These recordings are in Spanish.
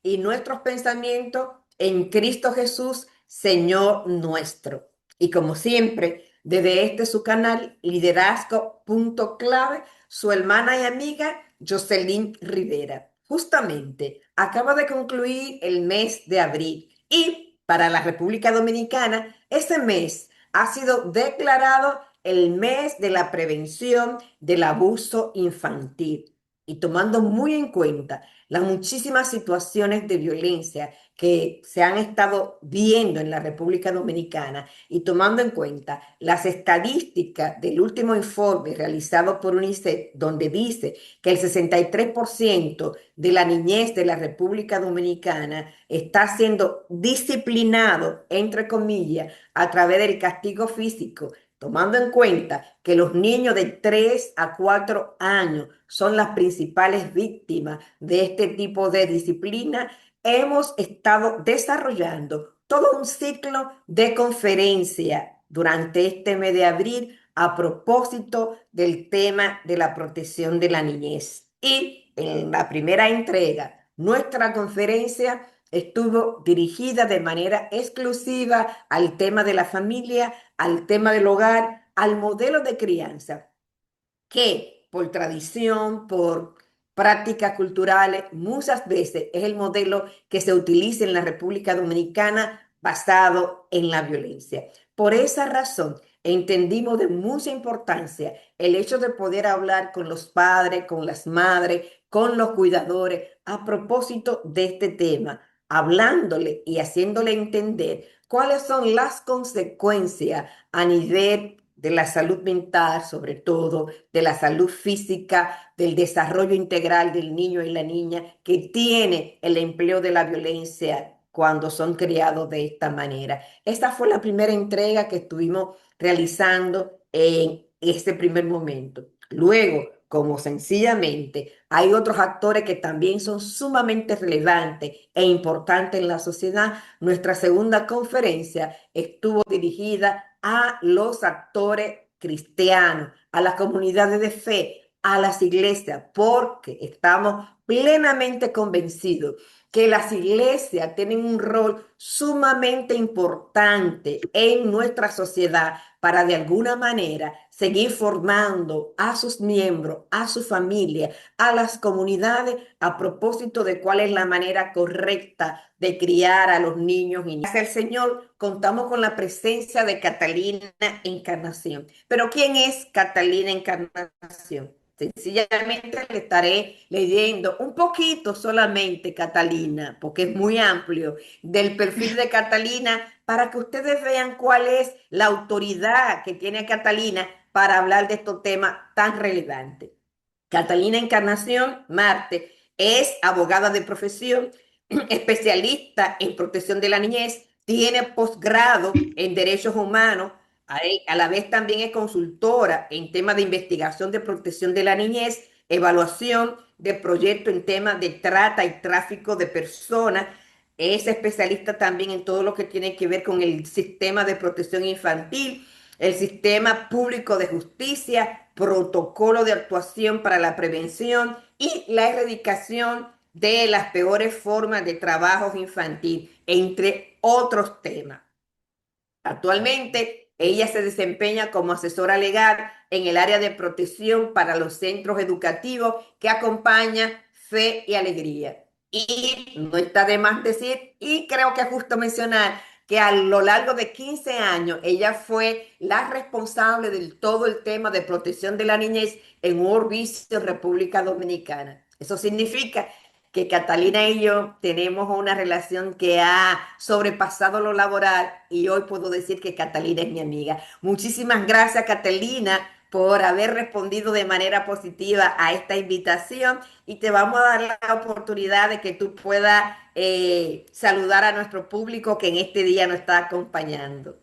y nuestros pensamientos en Cristo Jesús, Señor nuestro. Y como siempre, desde este su canal, Liderazgo Punto Clave, su hermana y amiga Jocelyn Rivera. Justamente acaba de concluir el mes de abril y para la República Dominicana, ese mes ha sido declarado el mes de la prevención del abuso infantil. Y tomando muy en cuenta las muchísimas situaciones de violencia que se han estado viendo en la República Dominicana y tomando en cuenta las estadísticas del último informe realizado por UNICEF, donde dice que el 63% de la niñez de la República Dominicana está siendo disciplinado, entre comillas, a través del castigo físico, tomando en cuenta que los niños de 3 a 4 años son las principales víctimas de este tipo de disciplina, hemos estado desarrollando todo un ciclo de conferencia durante este mes de abril a propósito del tema de la protección de la niñez. Y en la primera entrega, nuestra conferencia estuvo dirigida de manera exclusiva al tema de la familia, al tema del hogar, al modelo de crianza, que por tradición, por prácticas culturales, muchas veces es el modelo que se utiliza en la República Dominicana basado en la violencia. Por esa razón, entendimos de mucha importancia el hecho de poder hablar con los padres, con las madres, con los cuidadores a propósito de este tema, hablándole y haciéndole entender cuáles son las consecuencias a nivel de la salud mental, sobre todo, de la salud física, del desarrollo integral del niño y la niña que tiene el empleo de la violencia cuando son criados de esta manera. Esta fue la primera entrega que estuvimos realizando en este primer momento. Luego, como sencillamente hay otros actores que también son sumamente relevantes e importantes en la sociedad, nuestra segunda conferencia estuvo dirigida a los actores cristianos, a las comunidades de fe, a las iglesias, porque estamos plenamente convencidos que las iglesias tienen un rol sumamente importante en nuestra sociedad para de alguna manera seguir formando a sus miembros, a su familia, a las comunidades a propósito de cuál es la manera correcta de criar a los niños y niñas. Gracias al Señor, contamos con la presencia de Catalina Encarnación. Pero ¿quién es Catalina Encarnación? Sencillamente le estaré leyendo un poquito solamente, Catalina, porque es muy amplio, del perfil de Catalina para que ustedes vean cuál es la autoridad que tiene Catalina para hablar de estos temas tan relevantes. Catalina Encarnación Marte es abogada de profesión, especialista en protección de la niñez, tiene posgrado en derechos humanos, a la vez también es consultora en temas de investigación de protección de la niñez, evaluación de proyectos en temas de trata y tráfico de personas. Es especialista también en todo lo que tiene que ver con el sistema de protección infantil, el sistema público de justicia, protocolo de actuación para la prevención y la erradicación de las peores formas de trabajo infantil, entre otros temas. Actualmente, ella se desempeña como asesora legal en el área de protección para los centros educativos que acompaña Fe y Alegría. Y no está de más decir, y creo que es justo mencionar que a lo largo de 15 años ella fue la responsable de todo el tema de protección de la niñez en World Vision República Dominicana. Eso significa que Catalina y yo tenemos una relación que ha sobrepasado lo laboral y hoy puedo decir que Catalina es mi amiga. Muchísimas gracias, Catalina, por haber respondido de manera positiva a esta invitación y te vamos a dar la oportunidad de que tú puedas saludar a nuestro público que en este día nos está acompañando.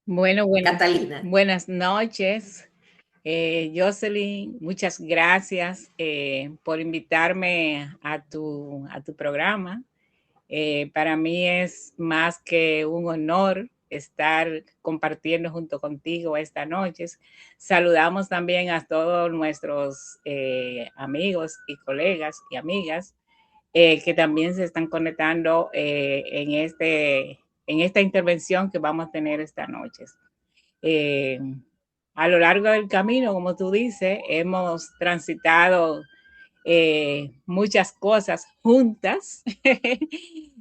Bueno, Catalina. buenas noches. Jocelyn, muchas gracias por invitarme a tu programa. Para mí es más que un honor estar compartiendo junto contigo esta noche. Saludamos también a todos nuestros amigos y colegas y amigas que también se están conectando en esta intervención que vamos a tener esta noche. Eh, a lo largo del camino, como tú dices, hemos transitado muchas cosas juntas,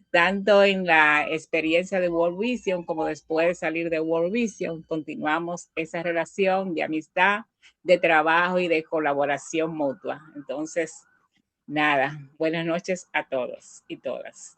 tanto en la experiencia de World Vision como después de salir de World Vision, continuamos esa relación de amistad, de trabajo y de colaboración mutua. Entonces, nada, buenas noches a todos y todas.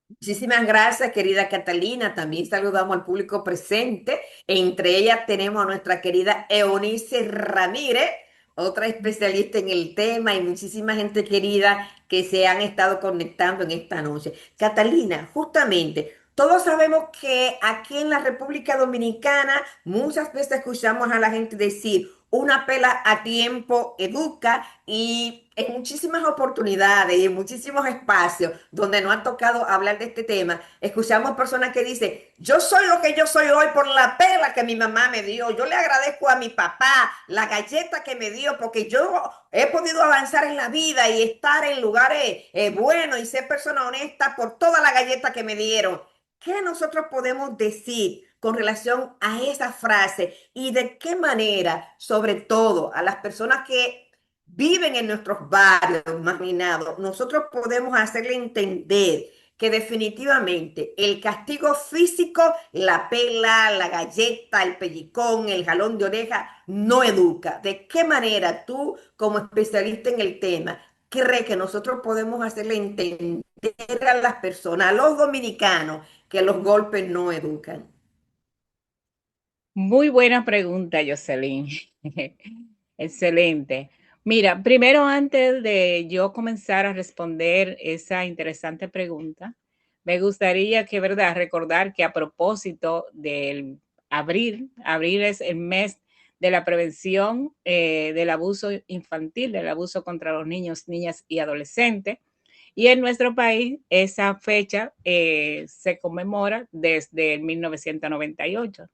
Muchísimas gracias, querida Catalina. También saludamos al público presente. Entre ellas tenemos a nuestra querida Eunice Ramírez, otra especialista en el tema, y muchísima gente querida que se han estado conectando en esta noche. Catalina, justamente, todos sabemos que aquí en la República Dominicana muchas veces escuchamos a la gente decir, una pela a tiempo educa, y en muchísimas oportunidades y en muchísimos espacios donde nos ha tocado hablar de este tema, escuchamos personas que dicen, yo soy lo que yo soy hoy por la pela que mi mamá me dio, yo le agradezco a mi papá la galleta que me dio porque yo he podido avanzar en la vida y estar en lugares buenos y ser persona honesta por toda la galleta que me dieron. ¿Qué nosotros podemos decir con relación a esa frase y de qué manera, sobre todo a las personas que viven en nuestros barrios marginados, nosotros podemos hacerle entender que definitivamente el castigo físico, la pela, la galleta, el pellicón, el jalón de oreja, no educa? ¿De qué manera tú, como especialista en el tema, crees que nosotros podemos hacerle entender a las personas, a los dominicanos, que los golpes no educan? Muy buena pregunta, Jocelyn. Excelente. Mira, primero antes de yo comenzar a responder esa interesante pregunta, me gustaría que, verdad, recordar que a propósito del abril es el mes de la prevención del abuso infantil, del abuso contra los niños, niñas y adolescentes. Y en nuestro país esa fecha se conmemora desde el 1998.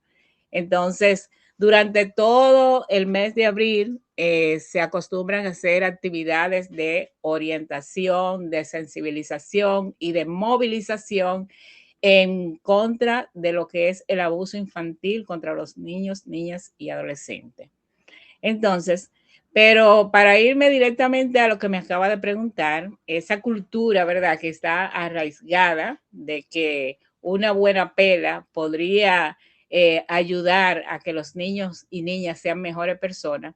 Entonces, durante todo el mes de abril se acostumbran a hacer actividades de orientación, de sensibilización y de movilización en contra de lo que es el abuso infantil contra los niños, niñas y adolescentes. Entonces, pero para irme directamente a lo que me acaba de preguntar, esa cultura, ¿verdad?, que está arraigada de que una buena pela podría ayudar a que los niños y niñas sean mejores personas.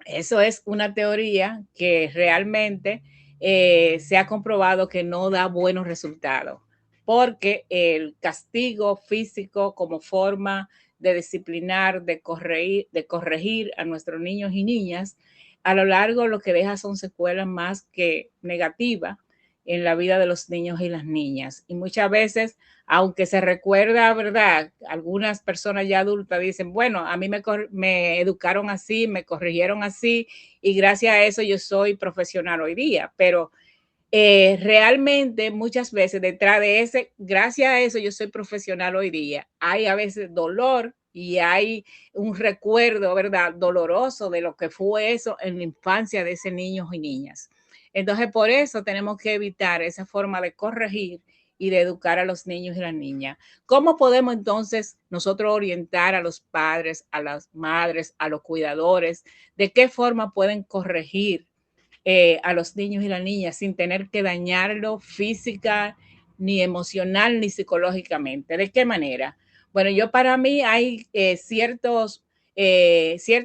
Eso es una teoría que realmente se ha comprobado que no da buenos resultados, porque el castigo físico como forma de disciplinar, de corregir a nuestros niños y niñas, a lo largo lo que deja son secuelas más que negativas en la vida de los niños y las niñas. Y muchas veces, aunque se recuerda, ¿verdad? Algunas personas ya adultas dicen, bueno, a mí me educaron así, me corrigieron así, y gracias a eso yo soy profesional hoy día. Pero realmente muchas veces detrás de ese, gracias a eso yo soy profesional hoy día, hay a veces dolor y hay un recuerdo, ¿verdad?, doloroso de lo que fue eso en la infancia de ese niños y niñas. Entonces, por eso tenemos que evitar esa forma de corregir y de educar a los niños y las niñas. ¿Cómo podemos entonces nosotros orientar a los padres, a las madres, a los cuidadores? ¿De qué forma pueden corregir a los niños y las niñas sin tener que dañarlo física, ni emocional, ni psicológicamente? ¿De qué manera? Bueno, yo para mí hay ciertas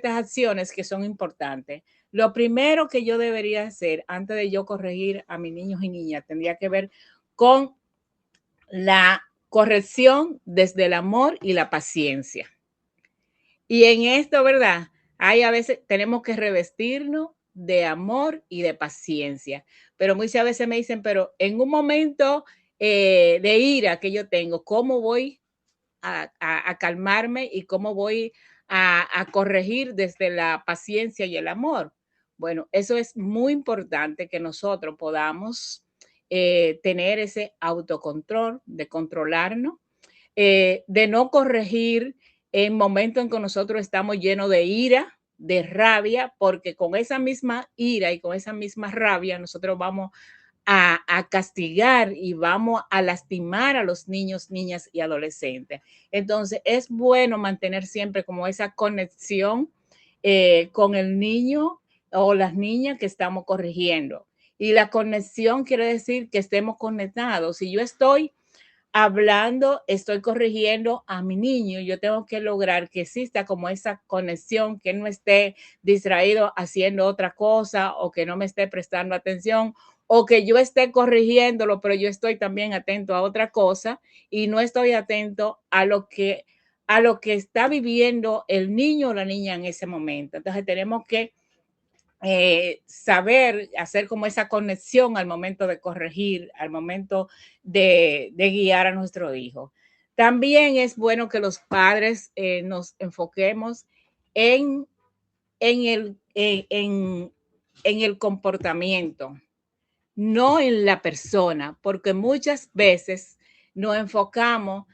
acciones que son importantes. Lo primero que yo debería hacer antes de yo corregir a mis niños y niñas tendría que ver con la corrección desde el amor y la paciencia. Y en esto, ¿verdad? Hay a veces, tenemos que revestirnos de amor y de paciencia. Pero muchas veces me dicen, pero en un momento de ira que yo tengo, ¿cómo voy a calmarme y cómo voy a corregir desde la paciencia y el amor? Bueno, eso es muy importante que nosotros podamos tener ese autocontrol, de controlarnos, de no corregir en momentos en que nosotros estamos llenos de ira, de rabia, porque con esa misma ira y con esa misma rabia nosotros vamos a castigar y vamos a lastimar a los niños, niñas y adolescentes. Entonces, es bueno mantener siempre como esa conexión con el niño o las niñas que estamos corrigiendo. Y la conexión quiere decir que estemos conectados. Si yo estoy hablando, estoy corrigiendo a mi niño, yo tengo que lograr que exista como esa conexión, que no esté distraído haciendo otra cosa o que no me esté prestando atención o que yo esté corrigiéndolo, pero yo estoy también atento a otra cosa y no estoy atento a lo que está viviendo el niño o la niña en ese momento. Entonces tenemos que saber hacer como esa conexión al momento de corregir, al momento de guiar a nuestro hijo. También es bueno que los padres nos enfoquemos en, en, el, en el comportamiento, no en la persona, porque muchas veces nos enfocamos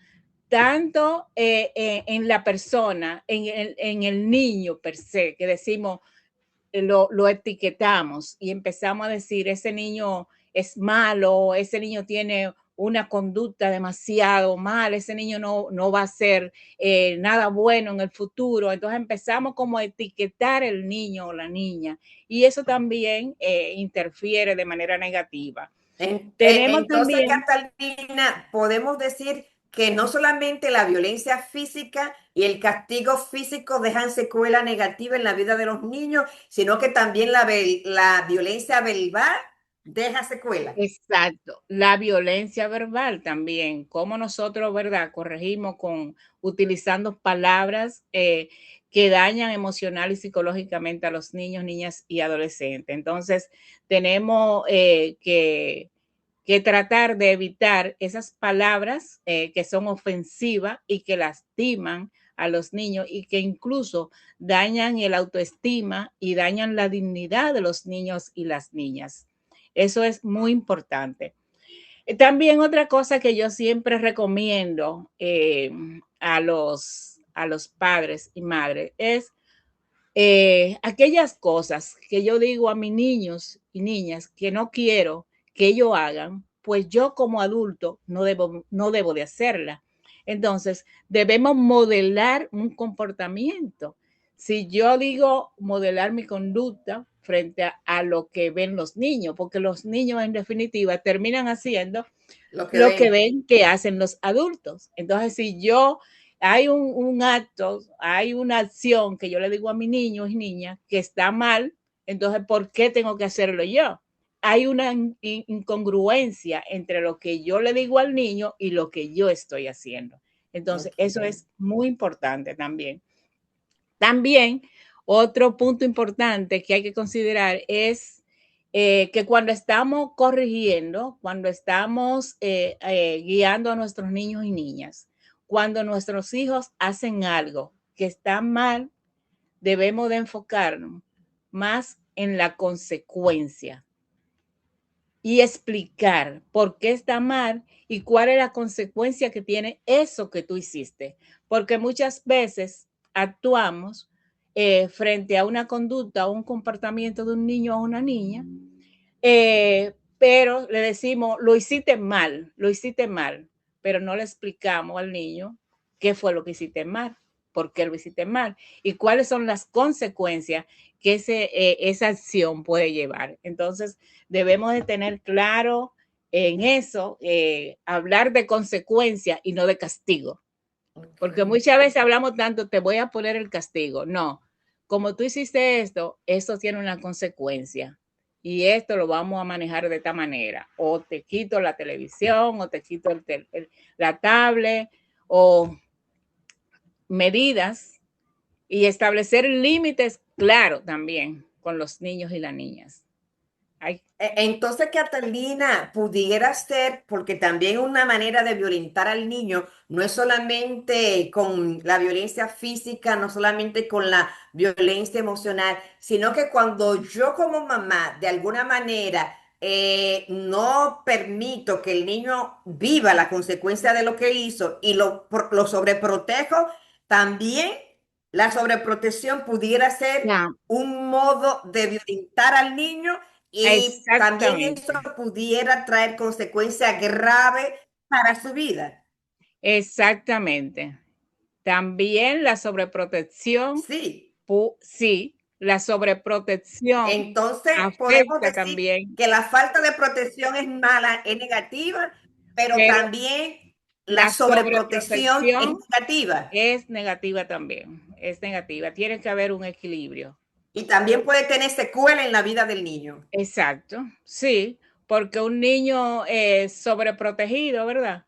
tanto en la persona, en el niño per se, que decimos, lo etiquetamos y empezamos a decir, ese niño es malo, ese niño tiene una conducta demasiado mal, ese niño no va a ser nada bueno en el futuro. Entonces empezamos como a etiquetar el niño o la niña y eso también interfiere de manera negativa. Tenemos Entonces, también. Catalina, podemos decir que no solamente la violencia física y el castigo físico dejan secuela negativa en la vida de los niños, sino que también la violencia verbal deja secuela. Exacto, la violencia verbal también, cómo nosotros, ¿verdad? Corregimos utilizando palabras que dañan emocional y psicológicamente a los niños, niñas y adolescentes. Entonces, tenemos que tratar de evitar esas palabras que son ofensivas y que lastiman a los niños y que incluso dañan el autoestima y dañan la dignidad de los niños y las niñas. Eso es muy importante. También otra cosa que yo siempre recomiendo a los padres y madres es aquellas cosas que yo digo a mis niños y niñas que no quiero que ellos hagan, pues yo como adulto no debo de hacerla. Entonces, debemos modelar un comportamiento. Si yo digo modelar mi conducta frente a lo que ven los niños, porque los niños en definitiva terminan haciendo Lo que lo que ven. ven que hacen los adultos. Entonces, si yo hay un acto, hay una acción que yo le digo a mi niño y niña que está mal, entonces, ¿por qué tengo que hacerlo yo? Hay una incongruencia entre lo que yo le digo al niño y lo que yo estoy haciendo. Entonces, eso Ok. es muy importante también. También, otro punto importante que hay que considerar es que cuando estamos corrigiendo, cuando estamos guiando a nuestros niños y niñas, cuando nuestros hijos hacen algo que está mal, debemos de enfocarnos más en la consecuencia y explicar por qué está mal y cuál es la consecuencia que tiene eso que tú hiciste. Porque muchas veces actuamos frente a una conducta o un comportamiento de un niño o una niña, pero le decimos, lo hiciste mal, pero no le explicamos al niño qué fue lo que hiciste mal, por qué lo hiciste mal y cuáles son las consecuencias que esa acción puede llevar. Entonces, debemos de tener claro en eso, hablar de consecuencia y no de castigo. Porque Ok. muchas veces hablamos tanto, te voy a poner el castigo. No, como tú hiciste esto, eso tiene una consecuencia. Y esto lo vamos a manejar de esta manera. O te quito la televisión, o te quito la tablet, o medidas y establecer límites claros también con los niños y las niñas. Hay, Entonces, Catalina, pudiera ser, porque también una manera de violentar al niño no es solamente con la violencia física, no solamente con la violencia emocional, sino que cuando yo como mamá, de alguna manera, no permito que el niño viva la consecuencia de lo que hizo y lo sobreprotejo, también La sobreprotección pudiera ser Ya, un modo de violentar al niño y también eso exactamente, pudiera traer consecuencias graves para su vida. exactamente. También la sobreprotección, Sí. sí, la sobreprotección Entonces, podemos afecta decir también, que la falta de protección es mala, es negativa, pero pero también la la sobreprotección es sobreprotección negativa. es negativa también, es negativa. Tiene que haber un equilibrio. Y también puede tener secuela en la vida del niño. Exacto, sí, porque un niño sobreprotegido, ¿verdad?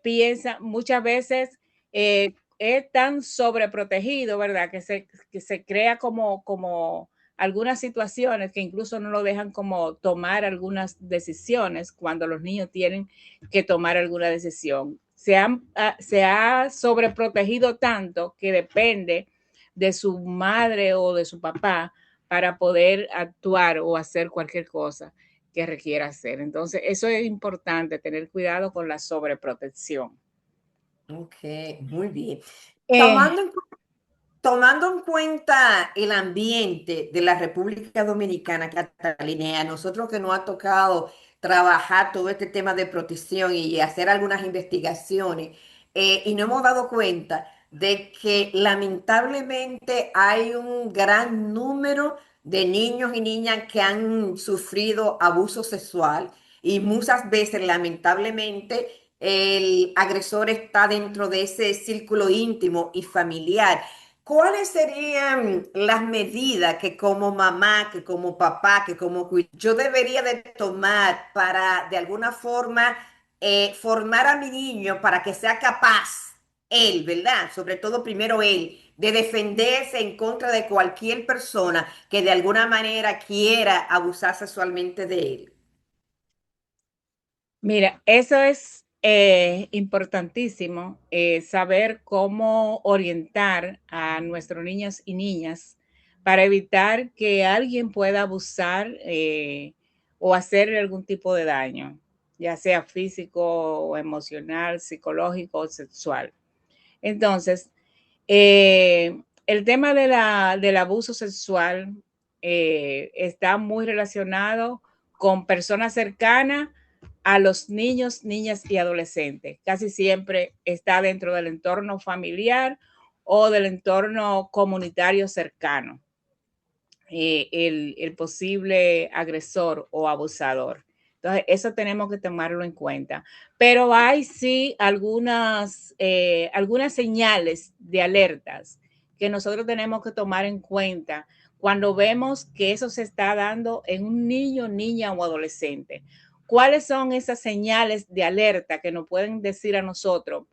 Piensa muchas veces, es tan sobreprotegido, ¿verdad? Que se crea como algunas situaciones que incluso no lo dejan como tomar algunas decisiones cuando los niños tienen que tomar alguna decisión. Se ha sobreprotegido tanto que depende de su madre o de su papá para poder actuar o hacer cualquier cosa que requiera hacer. Entonces, eso es importante, tener cuidado con la sobreprotección. Ok, muy bien. Eh, Tomando en Tomando en cuenta el ambiente de la República Dominicana, Catalina, a nosotros que nos ha tocado trabajar todo este tema de protección y hacer algunas investigaciones, y nos hemos dado cuenta de que lamentablemente hay un gran número de niños y niñas que han sufrido abuso sexual y muchas veces lamentablemente el agresor está dentro de ese círculo íntimo y familiar. ¿Cuáles serían las medidas que como mamá, que como papá, que como yo debería de tomar para de alguna forma formar a mi niño para que sea capaz, él, ¿verdad? Sobre todo primero él, de defenderse en contra de cualquier persona que de alguna manera quiera abusar sexualmente de él? Mira, eso es importantísimo, saber cómo orientar a nuestros niños y niñas para evitar que alguien pueda abusar o hacer algún tipo de daño, ya sea físico o emocional, psicológico o sexual. Entonces, el tema del abuso sexual está muy relacionado con personas cercanas a los niños, niñas y adolescentes. Casi siempre está dentro del entorno familiar o del entorno comunitario cercano, el posible agresor o abusador. Entonces, eso tenemos que tomarlo en cuenta. Pero hay sí algunas señales de alertas que nosotros tenemos que tomar en cuenta cuando vemos que eso se está dando en un niño, niña o adolescente. ¿Cuáles son esas señales de alerta que nos pueden decir a nosotros?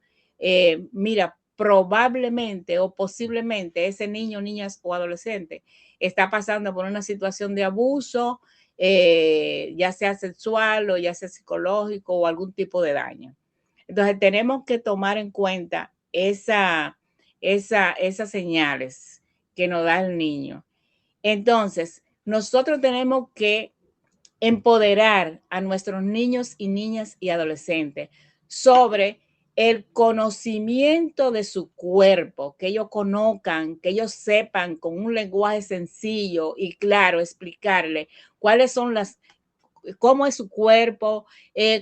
Mira, probablemente o posiblemente ese niño, niña o adolescente está pasando por una situación de abuso, ya sea sexual o ya sea psicológico o algún tipo de daño. Entonces tenemos que tomar en cuenta esas señales que nos da el niño. Entonces, nosotros tenemos que empoderar a nuestros niños y niñas y adolescentes sobre el conocimiento de su cuerpo, que ellos conozcan, que ellos sepan con un lenguaje sencillo y claro explicarle cuáles son cómo es su cuerpo,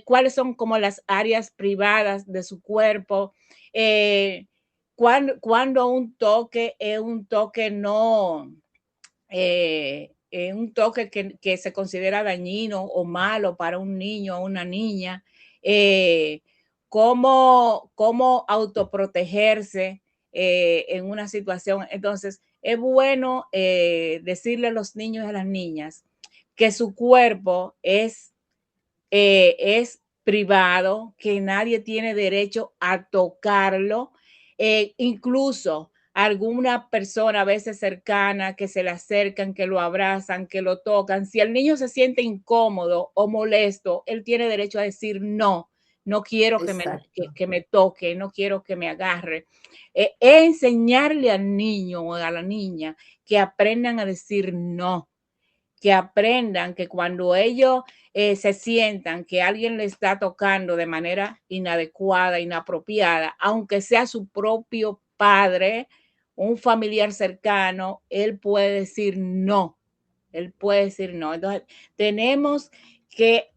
cuáles son como las áreas privadas de su cuerpo, cuando un toque es un toque no, un toque que se considera dañino o malo para un niño o una niña, eh, cómo autoprotegerse en una situación. Entonces, es bueno decirle a los niños y a las niñas que su cuerpo es privado, que nadie tiene derecho a tocarlo, incluso alguna persona a veces cercana que se le acercan, que lo abrazan, que lo tocan. Si el niño se siente incómodo o molesto, él tiene derecho a decir no. No quiero Exacto. que me toque, no quiero que me agarre. Enseñarle al niño o a la niña que aprendan a decir no, que aprendan que cuando ellos se sientan que alguien le está tocando de manera inadecuada, inapropiada, aunque sea su propio padre un familiar cercano, él puede decir no. Él puede decir no. Entonces, tenemos que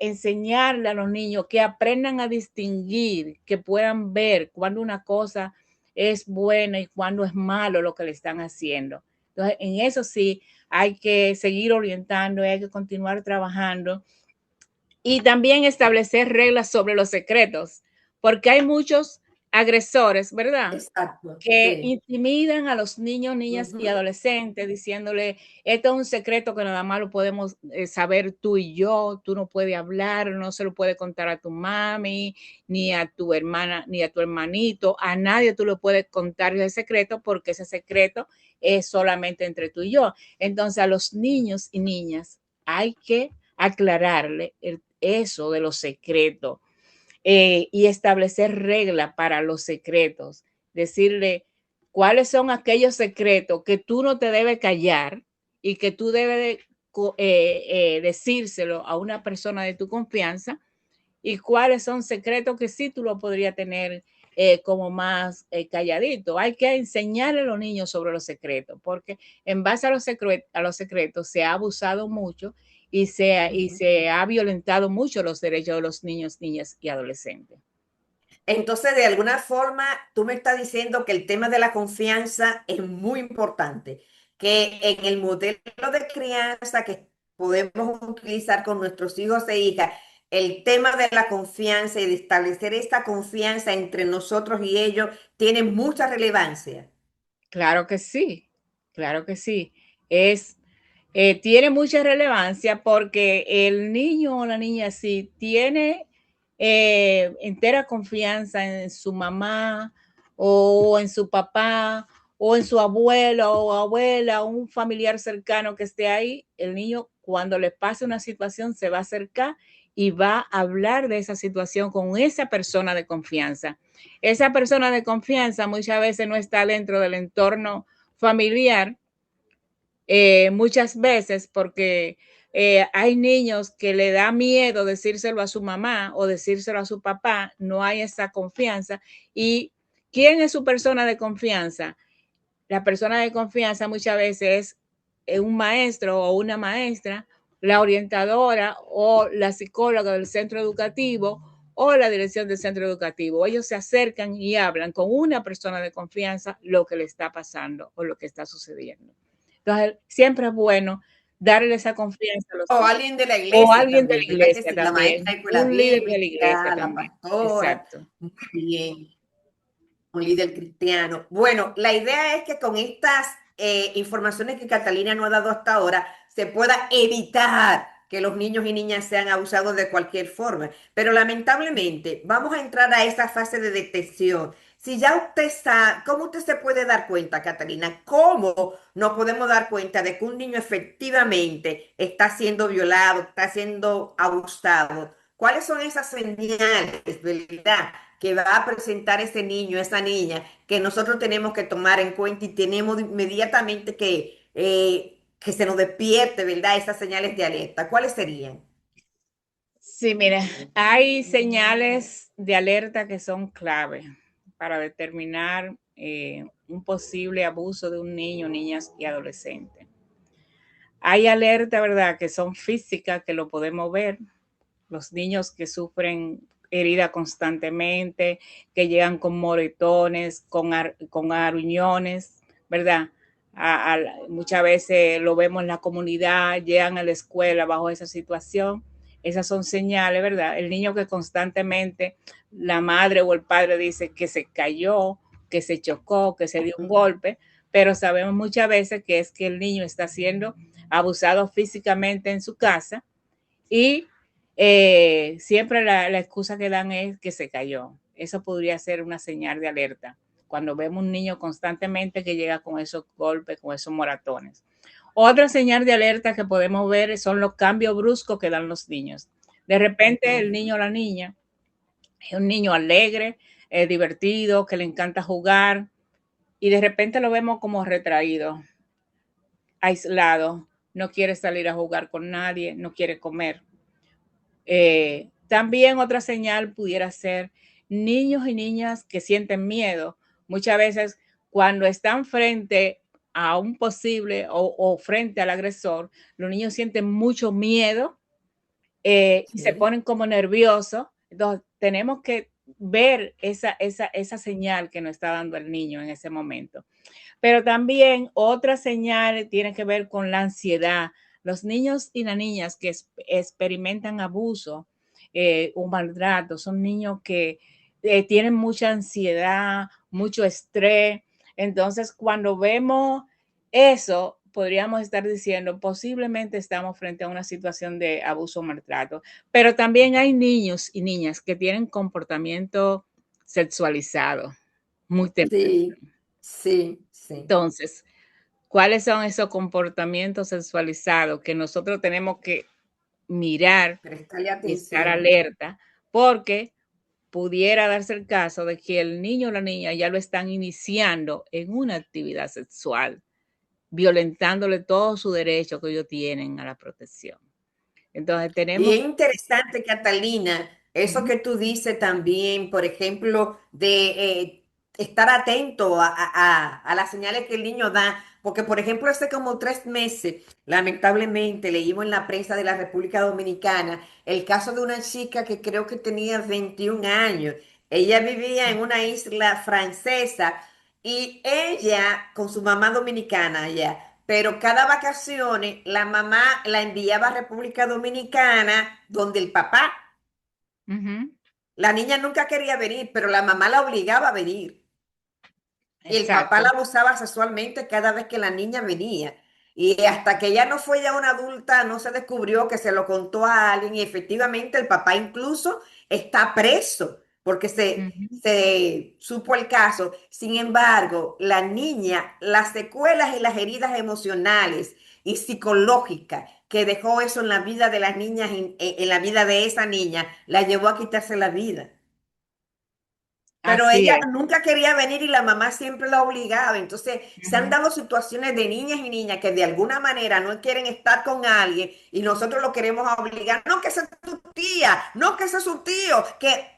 enseñarle a los niños que aprendan a distinguir, que puedan ver cuando una cosa es buena y cuando es malo lo que le están haciendo. Entonces, en eso sí hay que seguir orientando, hay que continuar trabajando y también establecer reglas sobre los secretos, porque hay muchos agresores, ¿verdad? Exacto, Que sí. intimidan a los niños, niñas y Ujú. adolescentes diciéndole, esto es un secreto que nada más lo podemos saber tú y yo, tú no puedes hablar, no se lo puedes contar a tu mami, ni a tu hermana, ni a tu hermanito, a nadie tú le puedes contar ese secreto porque ese secreto es solamente entre tú y yo. Entonces a los niños y niñas hay que aclararle eso de los secretos y establecer reglas para los secretos, decirle cuáles son aquellos secretos que tú no te debes callar y que tú debes de, decírselo a una persona de tu confianza y cuáles son secretos que sí tú lo podrías tener como más calladito. Hay que enseñarle a los niños sobre los secretos, porque en base a los secretos se ha abusado mucho y Ujú. se ha violentado mucho los derechos de los niños, niñas y adolescentes. Entonces, de alguna forma, tú me estás diciendo que el tema de la confianza es muy importante, que en el modelo de crianza que podemos utilizar con nuestros hijos e hijas, el tema de la confianza y de establecer esta confianza entre nosotros y ellos tiene mucha relevancia. Claro que sí, claro que sí. Es, tiene mucha relevancia porque el niño o la niña sí tiene entera confianza en su mamá o en su papá o en su abuelo o abuela o un familiar cercano que esté ahí, el niño cuando le pase una situación se va a acercar y va a hablar de esa situación con esa persona de confianza. Esa persona de confianza muchas veces no está dentro del entorno familiar, muchas veces porque hay niños que le da miedo decírselo a su mamá o decírselo a su papá, no hay esa confianza. ¿Y quién es su persona de confianza? La persona de confianza muchas veces es un maestro o una maestra, la orientadora o la psicóloga del centro educativo o la dirección del centro educativo. Ellos se acercan y hablan con una persona de confianza lo que le está pasando o lo que está sucediendo. Entonces, siempre es bueno darle esa confianza a los O niños. alguien de la O iglesia alguien de también, la ¿verdad que iglesia sí? La maestra también, de escuela un líder de la iglesia bíblica, la también. pastora, Exacto. muy bien. Un líder cristiano. Bueno, la idea es que con estas informaciones que Catalina nos ha dado hasta ahora, se pueda evitar que los niños y niñas sean abusados de cualquier forma. Pero lamentablemente, vamos a entrar a esa fase de detección. Si ya usted está, ¿cómo usted se puede dar cuenta, Catalina? ¿Cómo nos podemos dar cuenta de que un niño efectivamente está siendo violado, está siendo abusado? ¿Cuáles son esas señales, verdad, que va a presentar ese niño, esa niña, que nosotros tenemos que tomar en cuenta y tenemos inmediatamente que se nos despierte, ¿verdad? Esas señales de alerta? ¿Cuáles serían? Sí, mira, hay señales de alerta que son clave para determinar un posible abuso de un niño, niñas y adolescente. Hay alerta, ¿verdad?, que son físicas, que lo podemos ver. Los niños que sufren herida constantemente, que llegan con moretones, con aruñones, ¿verdad? Muchas veces lo vemos en la comunidad, llegan a la escuela bajo esa situación. Esas son señales, ¿verdad? El niño que constantemente la madre o el padre dice que se cayó, que se chocó, que se dio un golpe, pero sabemos muchas veces que es que el niño está siendo abusado físicamente en su casa y siempre la excusa que dan es que se cayó. Eso podría ser una señal de alerta cuando vemos un niño constantemente que llega con esos golpes, con esos moratones. Otra señal de alerta que podemos ver son los cambios bruscos que dan los niños. De repente el niño o la niña es un niño alegre, divertido, que le encanta jugar y de repente lo vemos como retraído, aislado, no quiere salir a jugar con nadie, no quiere comer. También otra señal pudiera ser niños y niñas que sienten miedo. Muchas veces cuando están frente a un posible o frente al agresor, los niños sienten mucho miedo y se Sí. ponen como nerviosos. Entonces, tenemos que ver esa señal que nos está dando el niño en ese momento. Pero también otra señal tiene que ver con la ansiedad. Los niños y las niñas que experimentan abuso o maltrato son niños que tienen mucha ansiedad, mucho estrés. Entonces, cuando vemos eso, podríamos estar diciendo, posiblemente estamos frente a una situación de abuso o maltrato. Pero también hay niños y niñas que tienen comportamiento sexualizado muy temprano. Sí, sí, sí. Entonces, ¿cuáles son esos comportamientos sexualizados que nosotros tenemos que mirar Prestarle y estar atención. alerta? Porque pudiera darse el caso de que el niño o la niña ya lo están iniciando en una actividad sexual, violentándole todo su derecho que ellos tienen a la protección. Entonces, Y tenemos es interesante, Catalina, eso ujú, que tú dices también, por ejemplo, de estar atento a las señales que el niño da, porque por ejemplo, hace como 3 meses, lamentablemente, leímos en la prensa de la República Dominicana el caso de una chica que creo que tenía 21 años. Ella vivía en una isla francesa y ella con su mamá dominicana allá. Pero cada vacaciones la mamá la enviaba a República Dominicana donde el papá. ujú, La niña nunca quería venir, pero la mamá la obligaba a venir. Y el papá la exacto. abusaba sexualmente cada vez que la niña venía. Y hasta que ella no fue ya una adulta, no se descubrió que se lo contó a alguien y efectivamente el papá incluso está preso porque Ujú, se supo el caso. Sin embargo, la niña, las secuelas y las heridas emocionales y psicológicas que dejó eso en la vida de las niñas, en la vida de esa niña, la llevó a quitarse la vida. Pero así ella es. nunca quería venir y la mamá siempre la obligaba. Entonces, se han Ujú, dado situaciones de niñas y niñas que de alguna manera no quieren estar con alguien y nosotros lo queremos obligar. No, que esa es tu tía, no, que ese es su tío, que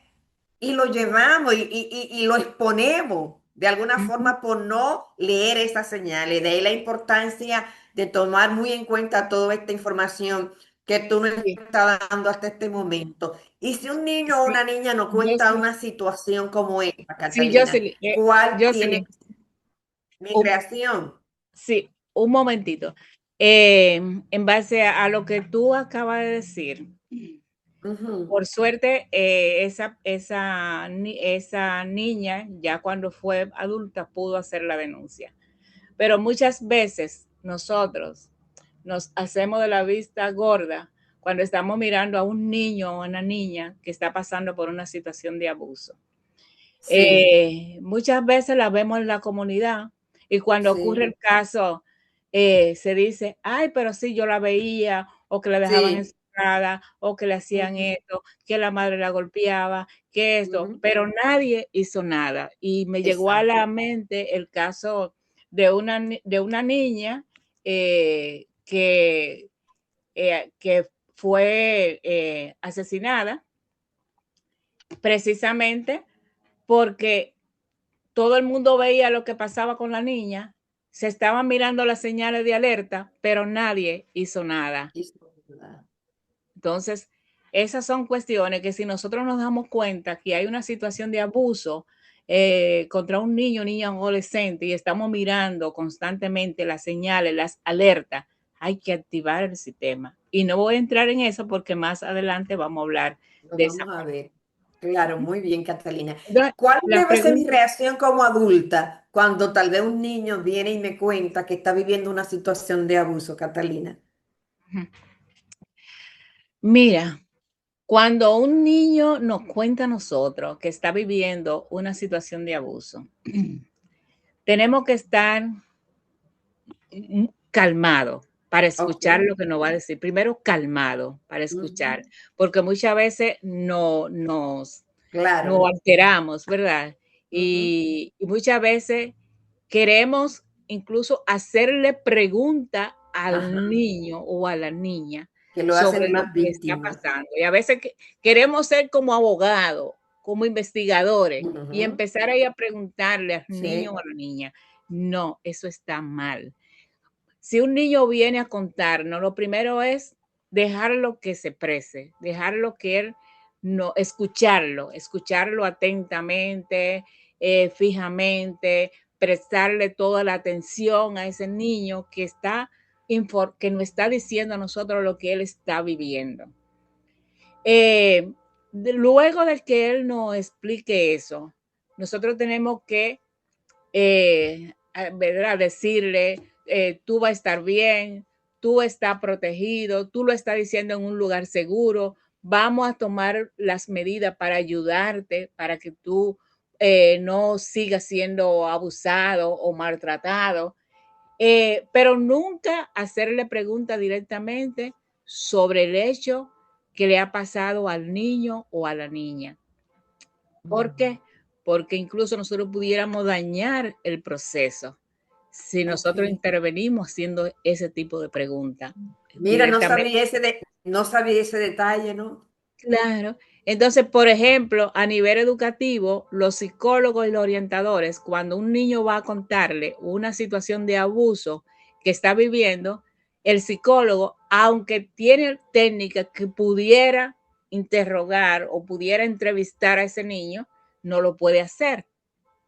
y lo llevamos y lo exponemos de alguna ujú, forma por no leer esas señales. De ahí la importancia de tomar muy en cuenta toda esta información que tú nos sí, estás dando hasta este momento. Y si un niño o sí, una niña nos yo cuenta sí, una situación como esta, sí, Catalina, ¿cuál tiene Jocelyn, mi reacción? sí, un momentito. En base a lo que tú acabas de decir, Ujú. por suerte, esa niña ya cuando fue adulta pudo hacer la denuncia. Pero muchas veces nosotros nos hacemos de la vista gorda cuando estamos mirando a un niño o una niña que está pasando por una situación de abuso. Sí, Muchas veces la vemos en la comunidad y cuando ocurre sí, el caso se dice, ay, pero sí, yo la veía o que la dejaban sí. encerrada o que le hacían Ujú, esto, que la madre la golpeaba, que esto, ujú. pero nadie hizo nada. Y me llegó a Exacto. la mente el caso de una niña que fue asesinada precisamente porque todo el mundo veía lo que pasaba con la niña, se estaban mirando las señales de alerta, pero nadie hizo nada. Entonces, esas son cuestiones que si nosotros nos damos cuenta que hay una situación de abuso contra un niño, niña, adolescente y estamos mirando constantemente las señales, las alertas, hay que activar el sistema. Y no voy a entrar en eso porque más adelante vamos a hablar Lo de esa vamos a parte. ver. Claro, muy bien, Catalina. Entonces, ¿Cuál la debe ser mi pregunta, reacción como adulta cuando tal vez un niño viene y me cuenta que está viviendo una situación de abuso, Catalina? mira, cuando un niño nos cuenta a nosotros que está viviendo una situación de abuso, tenemos que estar calmado para Ok. escuchar lo que nos va a decir. Primero, calmado para escuchar, Ujú. porque muchas veces nos Claro. alteramos, ¿verdad? Ujú. Y muchas veces queremos incluso hacerle pregunta al Ajá. niño o a la niña Que lo sobre hacen lo más que le está víctimas. pasando. Y a veces queremos ser como abogados, como investigadores, y Ujú. empezar ahí a preguntarle al niño Sí. o a la niña. No, eso está mal. Si un niño viene a contarnos, lo primero es dejarlo que se exprese, dejarlo que él no, escucharlo atentamente, fijamente, prestarle toda la atención a ese niño que está que nos está diciendo a nosotros lo que él está viviendo. Luego de que él nos explique eso, nosotros tenemos que ¿verdad? Decirle, tú vas a estar bien, tú estás protegido, tú lo estás diciendo en un lugar seguro, vamos a tomar las medidas para ayudarte, para que tú no sigas siendo abusado o maltratado, pero nunca hacerle preguntas directamente sobre el hecho que le ha pasado al niño o a la niña. ¿Por qué? Porque incluso nosotros pudiéramos dañar el proceso si Ok. nosotros intervenimos haciendo ese tipo de pregunta Mira, directamente. no sabía ese detalle, ¿no? Claro. Entonces, por ejemplo, a nivel educativo, los psicólogos y los orientadores, cuando un niño va a contarle una situación de abuso que está viviendo, el psicólogo, aunque tiene técnicas que pudiera interrogar o pudiera entrevistar a ese niño, no lo puede hacer.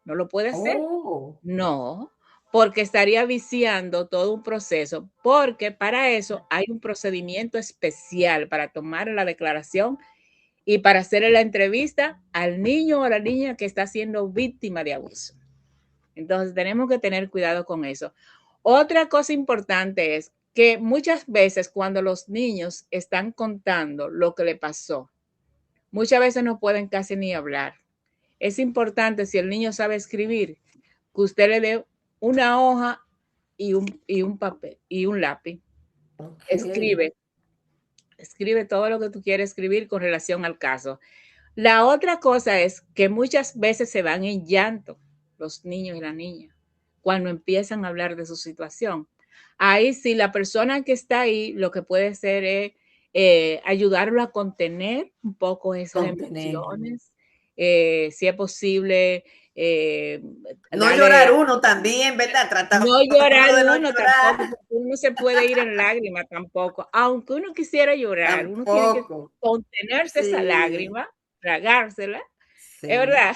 No lo puede hacer. Oh, No, porque estaría viciando todo un proceso, porque para eso hay un procedimiento especial para tomar la declaración y para hacerle la entrevista al niño o a la niña que está siendo víctima de abuso. Entonces tenemos que tener cuidado con eso. Otra cosa importante es que muchas veces cuando los niños están contando lo que le pasó, muchas veces no pueden casi ni hablar. Es importante, si el niño sabe escribir, que usted le dé una hoja y un papel y un lápiz. ok. Escribe, escribe todo lo que tú quieres escribir con relación al caso. La otra cosa es que muchas veces se van en llanto los niños y las niñas cuando empiezan a hablar de su situación. Ahí sí, la persona que está ahí lo que puede hacer es ayudarlo a contener un poco esas Contener. emociones, si es posible, eh, No llorar darle, uno también, ¿verdad? Tratar no llorar uno de no uno llorar. tampoco, porque uno se puede ir en lágrimas tampoco. Aunque uno quisiera llorar, uno tiene que Tampoco. contenerse esa Sí, lágrima, tragársela, es sí. verdad,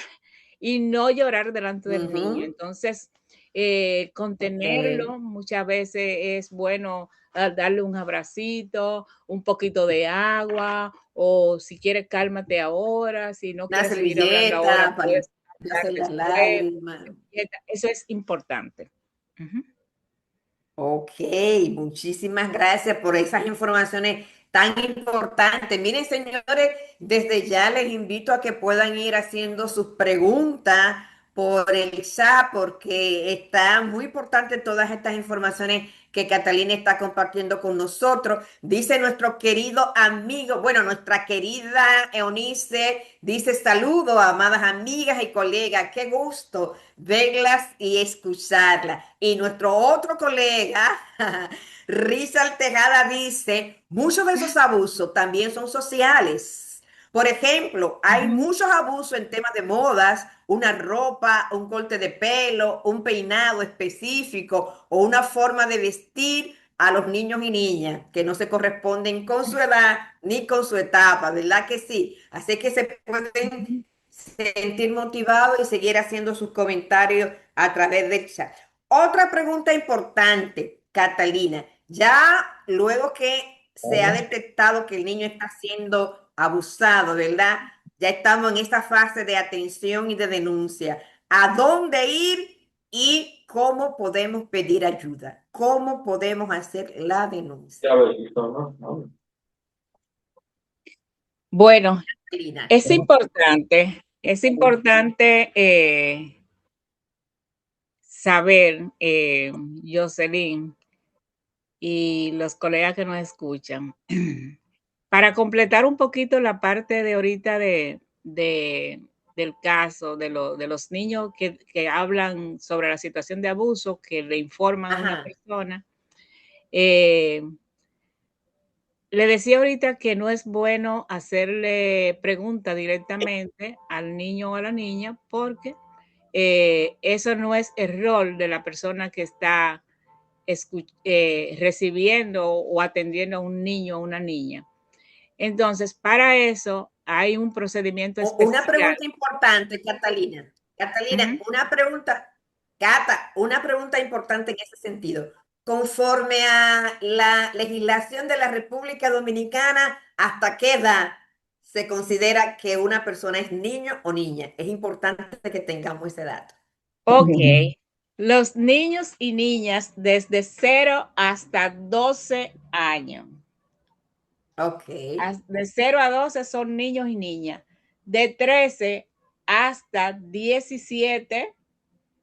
y no llorar delante del niño. Ujú. Entonces, Ok. contenerlo muchas veces es bueno, darle un abracito, un poquito de agua, o si quieres cálmate ahora, si no Una quieres seguir hablando ahora, servilleta para puedes limpiarse hablar las después. lágrimas. Eso es importante. Ujú. Ok, muchísimas gracias por esas informaciones tan importantes. Miren, señores, desde ya les invito a que puedan ir haciendo sus preguntas por el chat porque está muy importante todas estas informaciones que Catalina está compartiendo con nosotros. Dice nuestro querido amigo, bueno, nuestra querida Eunice, dice saludos, amadas amigas y colegas, qué gusto verlas y escucharlas. Y nuestro otro colega, Rizal Tejada, dice, muchos de esos abusos también son sociales. Por ejemplo, hay Ujú. muchos abusos en temas de modas, una ropa, un corte de pelo, un peinado específico o una forma de vestir a los niños y niñas que no se corresponden con su edad ni con su etapa, ¿verdad que sí? Así que se pueden sentir motivados y seguir haciendo sus comentarios a través del chat. Otra pregunta importante, Catalina. Ya luego que se ha detectado que el niño está siendo abusado, ¿verdad? Ya estamos en esta fase de atención y de denuncia. ¿A dónde ir y cómo podemos pedir ayuda? ¿Cómo podemos hacer la denuncia? Bueno, Catalina. es importante saber, Jocelyn, y los colegas que nos escuchan, para completar un poquito la parte de ahorita del caso de los niños que hablan sobre la situación de abuso, que le informan a una Ajá. persona. eh, Le decía ahorita que no es bueno hacerle preguntas directamente al niño o a la niña porque eso no es el rol de la persona que está recibiendo o atendiendo a un niño o una niña. Entonces, para eso hay un procedimiento Una especial. pregunta importante, Catalina. Catalina, Ujú. una pregunta, Cata, una pregunta importante en ese sentido. Conforme a la legislación de la República Dominicana, ¿hasta qué edad se considera que una persona es niño o niña? Es importante que tengamos ese dato. Ok. Los niños y niñas desde 0 hasta 12 años. Ok. De 0 a 12 son niños y niñas. De 13 hasta 17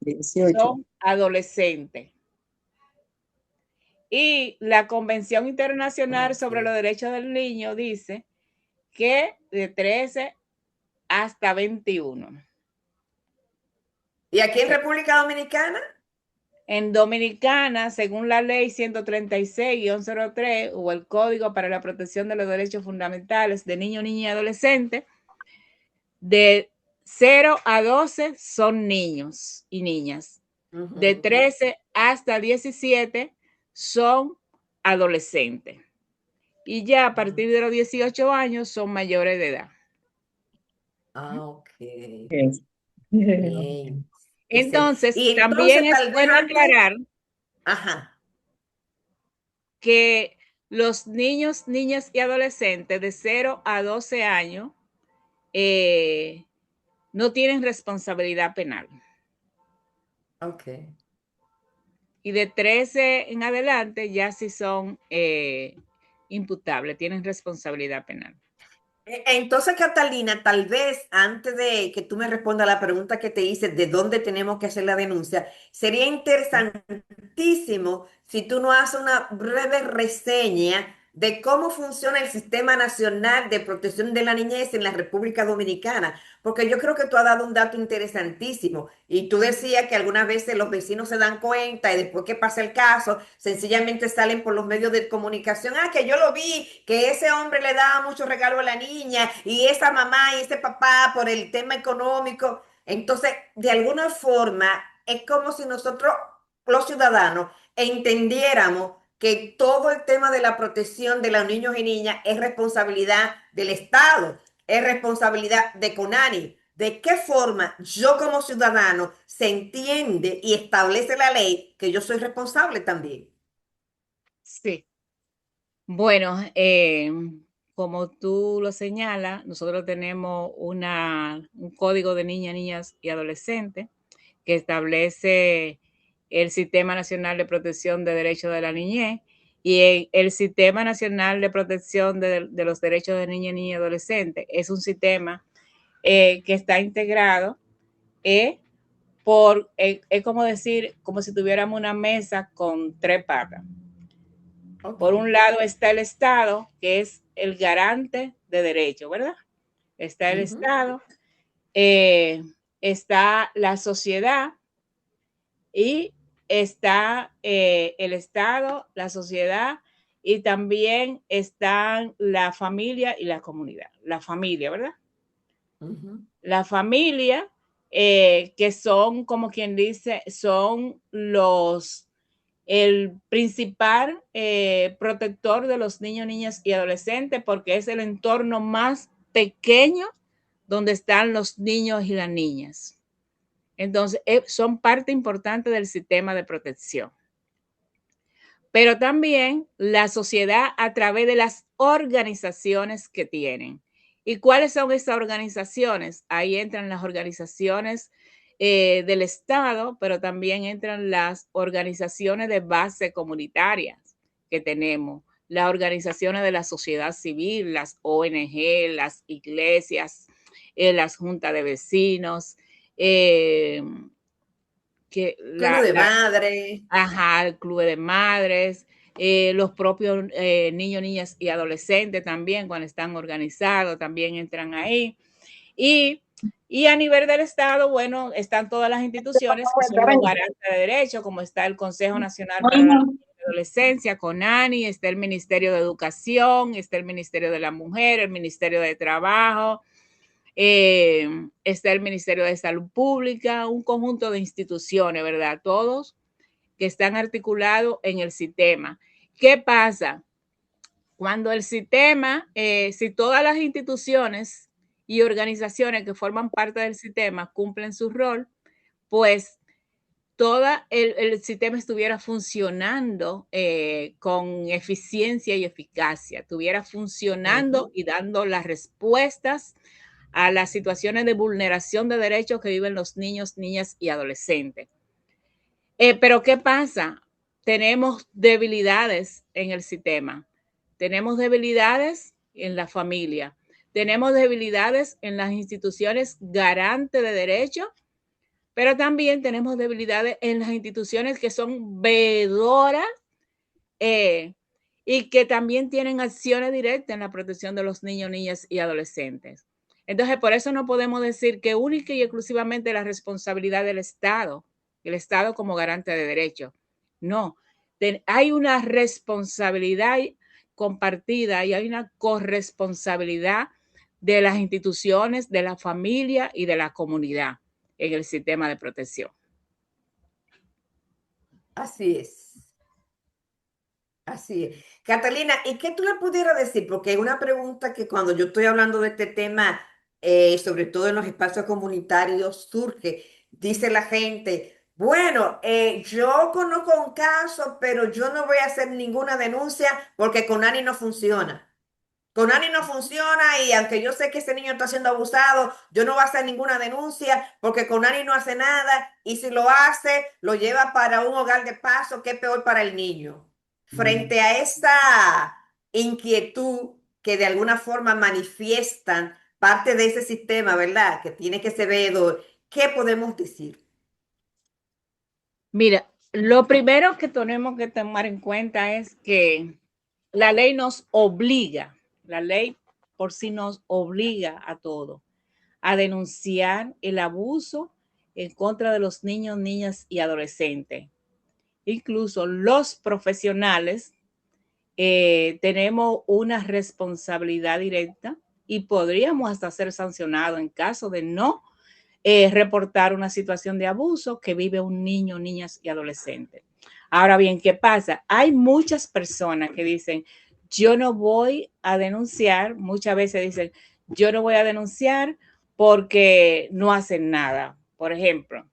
18. son adolescentes. Y la Convención Internacional Ok. sobre los Derechos del Niño dice que de 13 hasta 21. ¿Y aquí O en sea, República Dominicana? en Dominicana, según la ley 136-03 o el Código para la Protección de los Derechos Fundamentales de Niños, Niñas y Adolescentes, de 0 a 12 son niños y niñas. De Ujú. 13 hasta 17 son adolescentes. Y ya a partir de los 18 años son mayores de edad. Ah, ok. Yes. Bien. Excelente. Entonces, Y también entonces, es tal vez bueno antes, aclarar ajá, que los niños, niñas y adolescentes de 0 a 12 años no tienen responsabilidad penal. ok. Y de 13 en adelante ya sí son imputables, tienen responsabilidad penal. Entonces, Catalina, tal vez antes de que tú me respondas la pregunta que te hice de dónde tenemos que hacer la denuncia, sería interesantísimo si tú nos haces una breve reseña de cómo funciona el Sistema Nacional de Protección de la Niñez en la República Dominicana, porque yo creo que tú has dado un dato interesantísimo y tú decías que algunas veces los vecinos se dan cuenta y después que pasa el caso, sencillamente salen por los medios de comunicación, ah, que yo lo vi, que ese hombre le daba mucho regalo a la niña y esa mamá y ese papá por el tema económico. Entonces, de alguna forma, es como si nosotros, los ciudadanos, entendiéramos que todo el tema de la protección de los niños y niñas es responsabilidad del Estado, es responsabilidad de CONANI. ¿De qué forma yo como ciudadano se entiende y establece la ley que yo soy responsable también? Sí. Bueno, como tú lo señalas, nosotros tenemos un código de niñas, niñas y adolescentes que establece el Sistema Nacional de Protección de Derechos de la Niñez y el Sistema Nacional de Protección de los Derechos de Niñas, Niñas y Adolescentes. Es un sistema que está integrado eh, es como decir, como si tuviéramos una mesa con tres patas. Ok. Por un lado está el Estado, que es el garante de derechos, ¿verdad? Está el Ujú, Estado, está la sociedad y está el Estado, la sociedad y también están la familia y la comunidad. La familia, ¿verdad? ujú. La familia, que son, como quien dice, son el principal protector de los niños, niñas y adolescentes, porque es el entorno más pequeño donde están los niños y las niñas. Entonces, son parte importante del sistema de protección. Pero también la sociedad a través de las organizaciones que tienen. ¿Y cuáles son esas organizaciones? Ahí entran las organizaciones del Estado, pero también entran las organizaciones de base comunitarias que tenemos, las organizaciones de la sociedad civil, las ONG, las iglesias, las juntas de vecinos, eh, que Club de madre. ajá, el club de madres, los propios niños, niñas y adolescentes también, cuando están organizados, también entran ahí. Y, y a nivel del Estado, bueno, están todas las instituciones que son los garantes de derechos, como está el Consejo Nacional para la Adolescencia, CONANI, está el Ministerio de Educación, está el Ministerio de la Mujer, el Ministerio de Trabajo, está el Ministerio de Salud Pública, un conjunto de instituciones, ¿verdad? Todos que están articulados en el sistema. ¿Qué pasa? Cuando el sistema, si todas las instituciones y organizaciones que forman parte del sistema cumplen su rol, pues todo el sistema estuviera funcionando con eficiencia y eficacia, estuviera funcionando y dando las respuestas a las situaciones de vulneración de derechos que viven los niños, niñas y adolescentes. Pero ¿qué pasa? Tenemos debilidades en el sistema, tenemos debilidades en la familia, tenemos debilidades en las instituciones garantes de derechos, pero también tenemos debilidades en las instituciones que son veedoras y que también tienen acciones directas en la protección de los niños, niñas y adolescentes. Entonces, por eso no podemos decir que única y exclusivamente la responsabilidad del Estado, el Estado como garante de derechos. No, hay una responsabilidad compartida y hay una corresponsabilidad de las instituciones, de la familia y de la comunidad en el sistema de protección. Así es. Así es. Catalina, ¿y qué tú le pudieras decir? Porque es una pregunta que cuando yo estoy hablando de este tema, sobre todo en los espacios comunitarios, surge. Dice la gente, bueno, yo conozco un caso, pero yo no voy a hacer ninguna denuncia porque Conani no funciona. Conani no funciona y aunque yo sé que ese niño está siendo abusado, yo no voy a hacer ninguna denuncia porque Conani no hace nada y si lo hace, lo lleva para un hogar de paso, que es peor para el niño. Frente a esa inquietud que de alguna forma manifiestan parte de ese sistema, ¿verdad? Que tiene que ser veedor, ¿qué podemos decir? Mira, lo primero que tenemos que tomar en cuenta es que la ley nos obliga, la ley por sí nos obliga a todo, a denunciar el abuso en contra de los niños, niñas y adolescentes. Incluso los profesionales tenemos una responsabilidad directa y podríamos hasta ser sancionados en caso de no reportar una situación de abuso que vive un niño, niñas y adolescentes. Ahora bien, ¿qué pasa? Hay muchas personas que dicen, yo no voy a denunciar, muchas veces dicen, yo no voy a denunciar porque no hacen nada. Por ejemplo,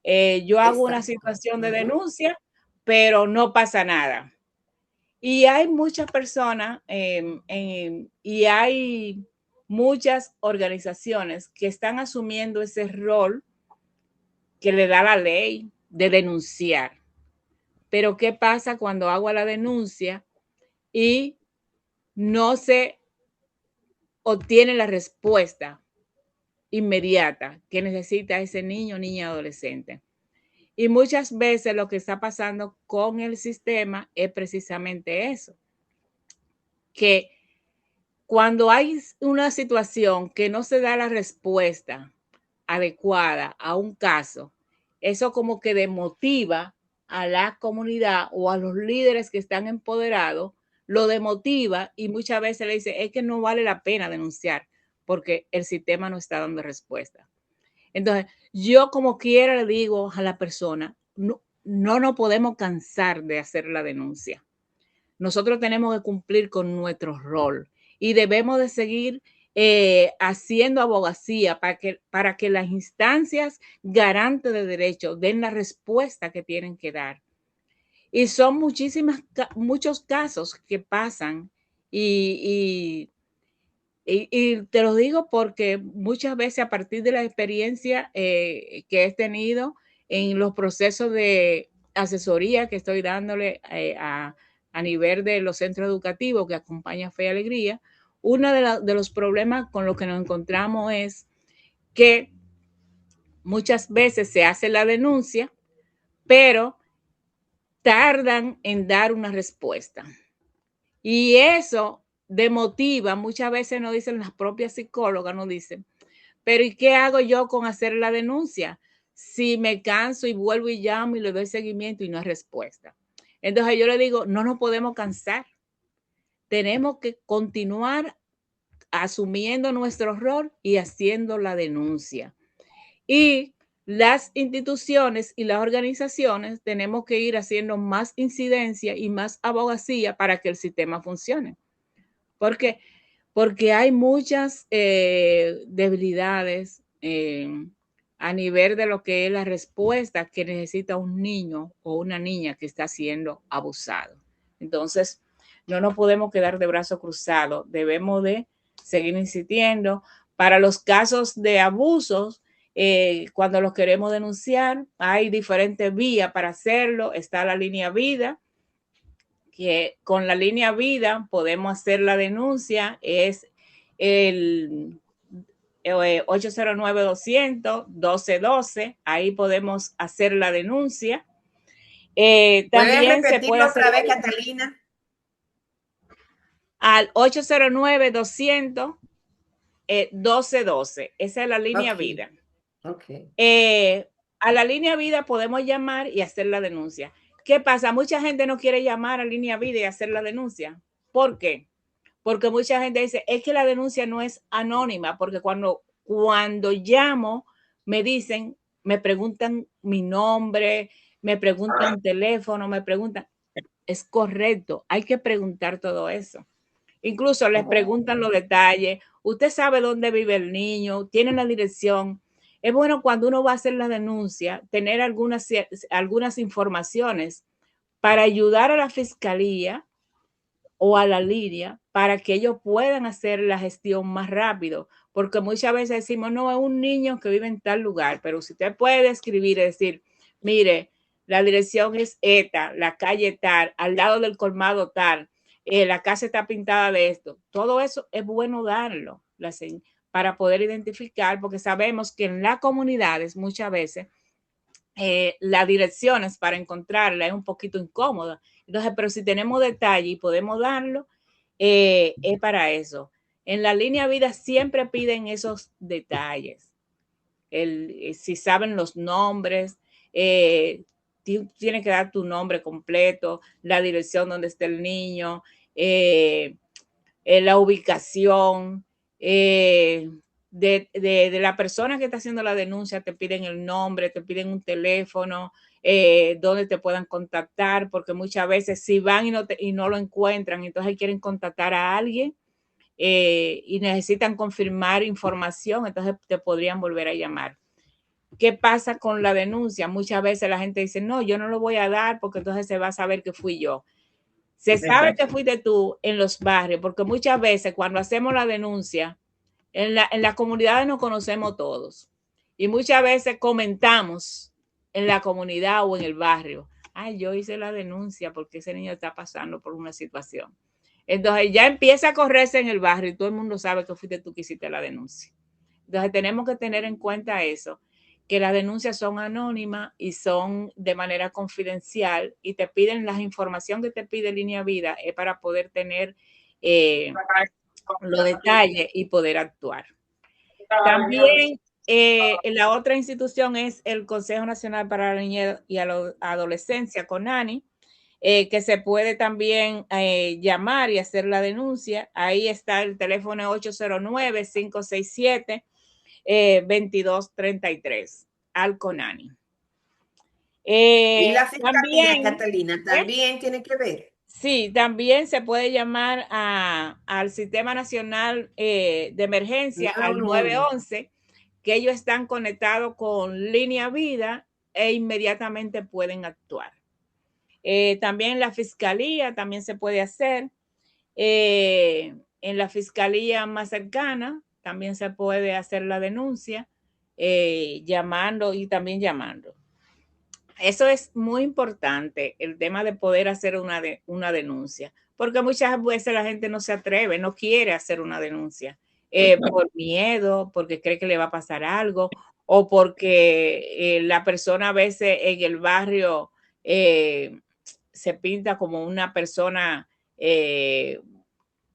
yo hago una Exacto. situación de denuncia, pero no pasa nada. Y hay muchas personas y hay muchas organizaciones que están asumiendo ese rol que le da la ley de denunciar. Pero ¿qué pasa cuando hago la denuncia y no se obtiene la respuesta inmediata que necesita ese niño, niña, adolescente? Y muchas veces lo que está pasando con el sistema es precisamente eso, que cuando hay una situación que no se da la respuesta adecuada a un caso, eso como que demotiva a la comunidad o a los líderes que están empoderados, lo demotiva y muchas veces le dice, es que no vale la pena denunciar porque el sistema no está dando respuesta. Entonces, yo como quiera le digo a la persona, no nos podemos cansar de hacer la denuncia. Nosotros tenemos que cumplir con nuestro rol y debemos de seguir haciendo abogacía para que las instancias garantes de derechos den la respuesta que tienen que dar. Y son muchos casos que pasan y te lo digo porque muchas veces a partir de la experiencia que he tenido en los procesos de asesoría que estoy dándole a nivel de los centros educativos que acompaña Fe y Alegría, uno de los problemas con los que nos encontramos es que muchas veces se hace la denuncia, pero tardan en dar una respuesta. Y eso demotiva, muchas veces nos dicen las propias psicólogas, nos dicen, pero ¿y qué hago yo con hacer la denuncia? Si me canso y vuelvo y llamo y le doy seguimiento y no hay respuesta. Entonces yo le digo, no nos podemos cansar. Tenemos que continuar asumiendo nuestro rol y haciendo la denuncia. Y las instituciones y las organizaciones tenemos que ir haciendo más incidencia y más abogacía para que el sistema funcione. Porque, porque hay muchas debilidades a nivel de lo que es la respuesta que necesita un niño o una niña que está siendo abusado. Entonces, no nos podemos quedar de brazos cruzados, debemos de seguir insistiendo. Para los casos de abusos, cuando los queremos denunciar, hay diferentes vías para hacerlo. Está la línea vida, que con la línea vida podemos hacer la denuncia, es el 809-200-1212, ahí podemos hacer la denuncia. ¿Puedes También se puede repetirlo hacer otra vez, Catalina? al 809-200-1212, esa es la línea Ok, vida. ok. A la línea vida podemos llamar y hacer la denuncia. ¿Qué pasa? Mucha gente no quiere llamar a línea vida y hacer la denuncia. ¿Por qué? Porque mucha gente dice, es que la denuncia no es anónima, porque cuando llamo, me dicen, me preguntan mi nombre, me preguntan teléfono, me preguntan. Es correcto, hay que preguntar todo eso. Incluso les preguntan los detalles. Usted sabe dónde vive el niño, tiene la dirección. Es bueno cuando uno va a hacer la denuncia, tener algunas informaciones para ayudar a la fiscalía o a la línea para que ellos puedan hacer la gestión más rápido. Porque muchas veces decimos, no, es un niño que vive en tal lugar, pero si usted puede escribir y decir, mire, la dirección es esta, la calle tal, al lado del colmado tal, la casa está pintada de esto. Todo eso es bueno darlo para poder identificar, porque sabemos que en las comunidades muchas veces las direcciones para encontrarla es un poquito incómoda. Entonces, pero si tenemos detalle y podemos darlo, es para eso. En la línea vida siempre piden esos detalles. Si saben los nombres, tienes que dar tu nombre completo, la dirección donde está el niño, la ubicación, de la persona que está haciendo la denuncia, te piden el nombre, te piden un teléfono, donde te puedan contactar, porque muchas veces si van y no lo encuentran, entonces quieren contactar a alguien y necesitan confirmar información, entonces te podrían volver a llamar. ¿Qué pasa con la denuncia? Muchas veces la gente dice, no, yo no lo voy a dar porque entonces se va a saber que fui yo. Se sabe que fuiste tú en los barrios, porque muchas veces cuando hacemos la denuncia, en la comunidad nos conocemos todos. Y muchas veces comentamos en la comunidad o en el barrio, ay, yo hice la denuncia porque ese niño está pasando por una situación. Entonces ya empieza a correrse en el barrio y todo el mundo sabe que fuiste tú que hiciste la denuncia. Entonces tenemos que tener en cuenta eso, que las denuncias son anónimas y son de manera confidencial y te piden la información que te pide Línea Vida es para poder tener los detalles y poder actuar. También la otra institución es el Consejo Nacional para la Niñez y la Adolescencia, CONANI, que se puede también llamar y hacer la denuncia. Ahí está el teléfono 809-567-2233 al CONANI. Y la fiscalía, También, Catalina, también tiene que ver. sí, también se puede llamar al Sistema Nacional de Emergencia, al 911, que ellos están conectados con Línea Vida e inmediatamente pueden actuar. También la fiscalía también se puede hacer. En la fiscalía más cercana también se puede hacer la denuncia, llamando y también llamando. Eso es muy importante, el tema de poder hacer una denuncia, porque muchas veces la gente no se atreve, no quiere hacer una denuncia por miedo, porque cree que le va a pasar algo, o porque la persona a veces en el barrio se pinta como una persona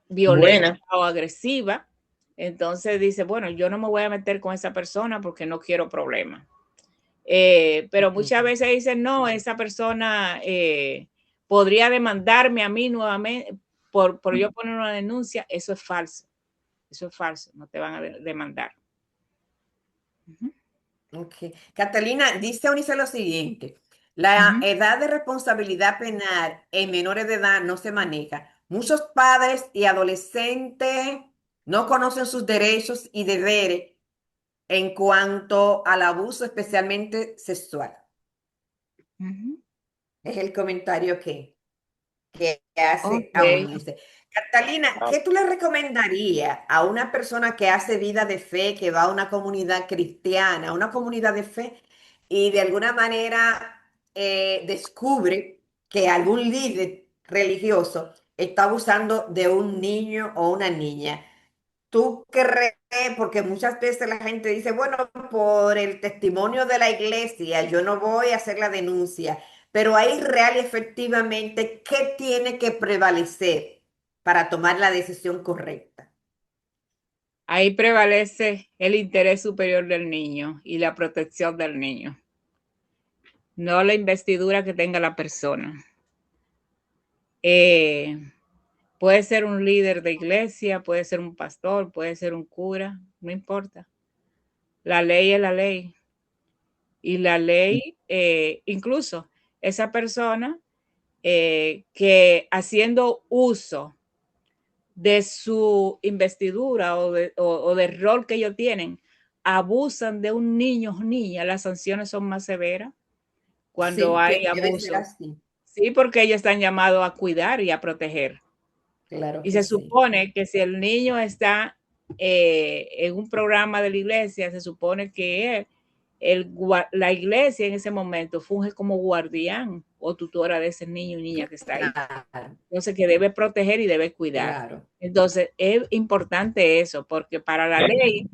violenta o agresiva. Entonces dice, bueno, yo no me voy a meter con esa persona porque no quiero problemas. Pero muchas veces dicen, no, esa persona podría demandarme a mí nuevamente por yo poner una denuncia. Eso es falso. Eso es falso, no te van a demandar. Ok. Catalina, dice Eunice lo siguiente: la edad de responsabilidad penal en menores de edad no se maneja. Muchos padres y adolescentes no conocen sus derechos y deberes en cuanto al abuso, especialmente sexual. Es el comentario que hace Ok. Eunice. Catalina, ¿qué tú le recomendarías a una persona que hace vida de fe, que va a una comunidad cristiana, a una comunidad de fe, y de alguna manera descubre que algún líder religioso está abusando de un niño o una niña? ¿Tú crees? Porque muchas veces la gente dice, bueno, por el testimonio de la iglesia, yo no voy a hacer la denuncia, pero ahí real y efectivamente, ¿qué tiene que prevalecer para tomar la decisión correcta? Ahí prevalece el interés superior del niño y la protección del niño, no la investidura que tenga la persona. Puede ser un líder de iglesia, puede ser un pastor, puede ser un cura, no importa. La ley es la ley. Y la ley, incluso esa persona que haciendo uso de su investidura o del rol que ellos tienen, abusan de un niño o niña, las sanciones son más severas cuando Sí, que hay debe ser abuso. así. Sí, porque ellos están llamados a cuidar y a proteger. Claro Y que se sí. supone que si el niño está en un programa de la iglesia, se supone que la iglesia en ese momento funge como guardián o tutora de ese niño y niña que está ahí. Claro, Entonces, que debe proteger y debe cuidar. claro. Entonces, es importante eso, porque para la ley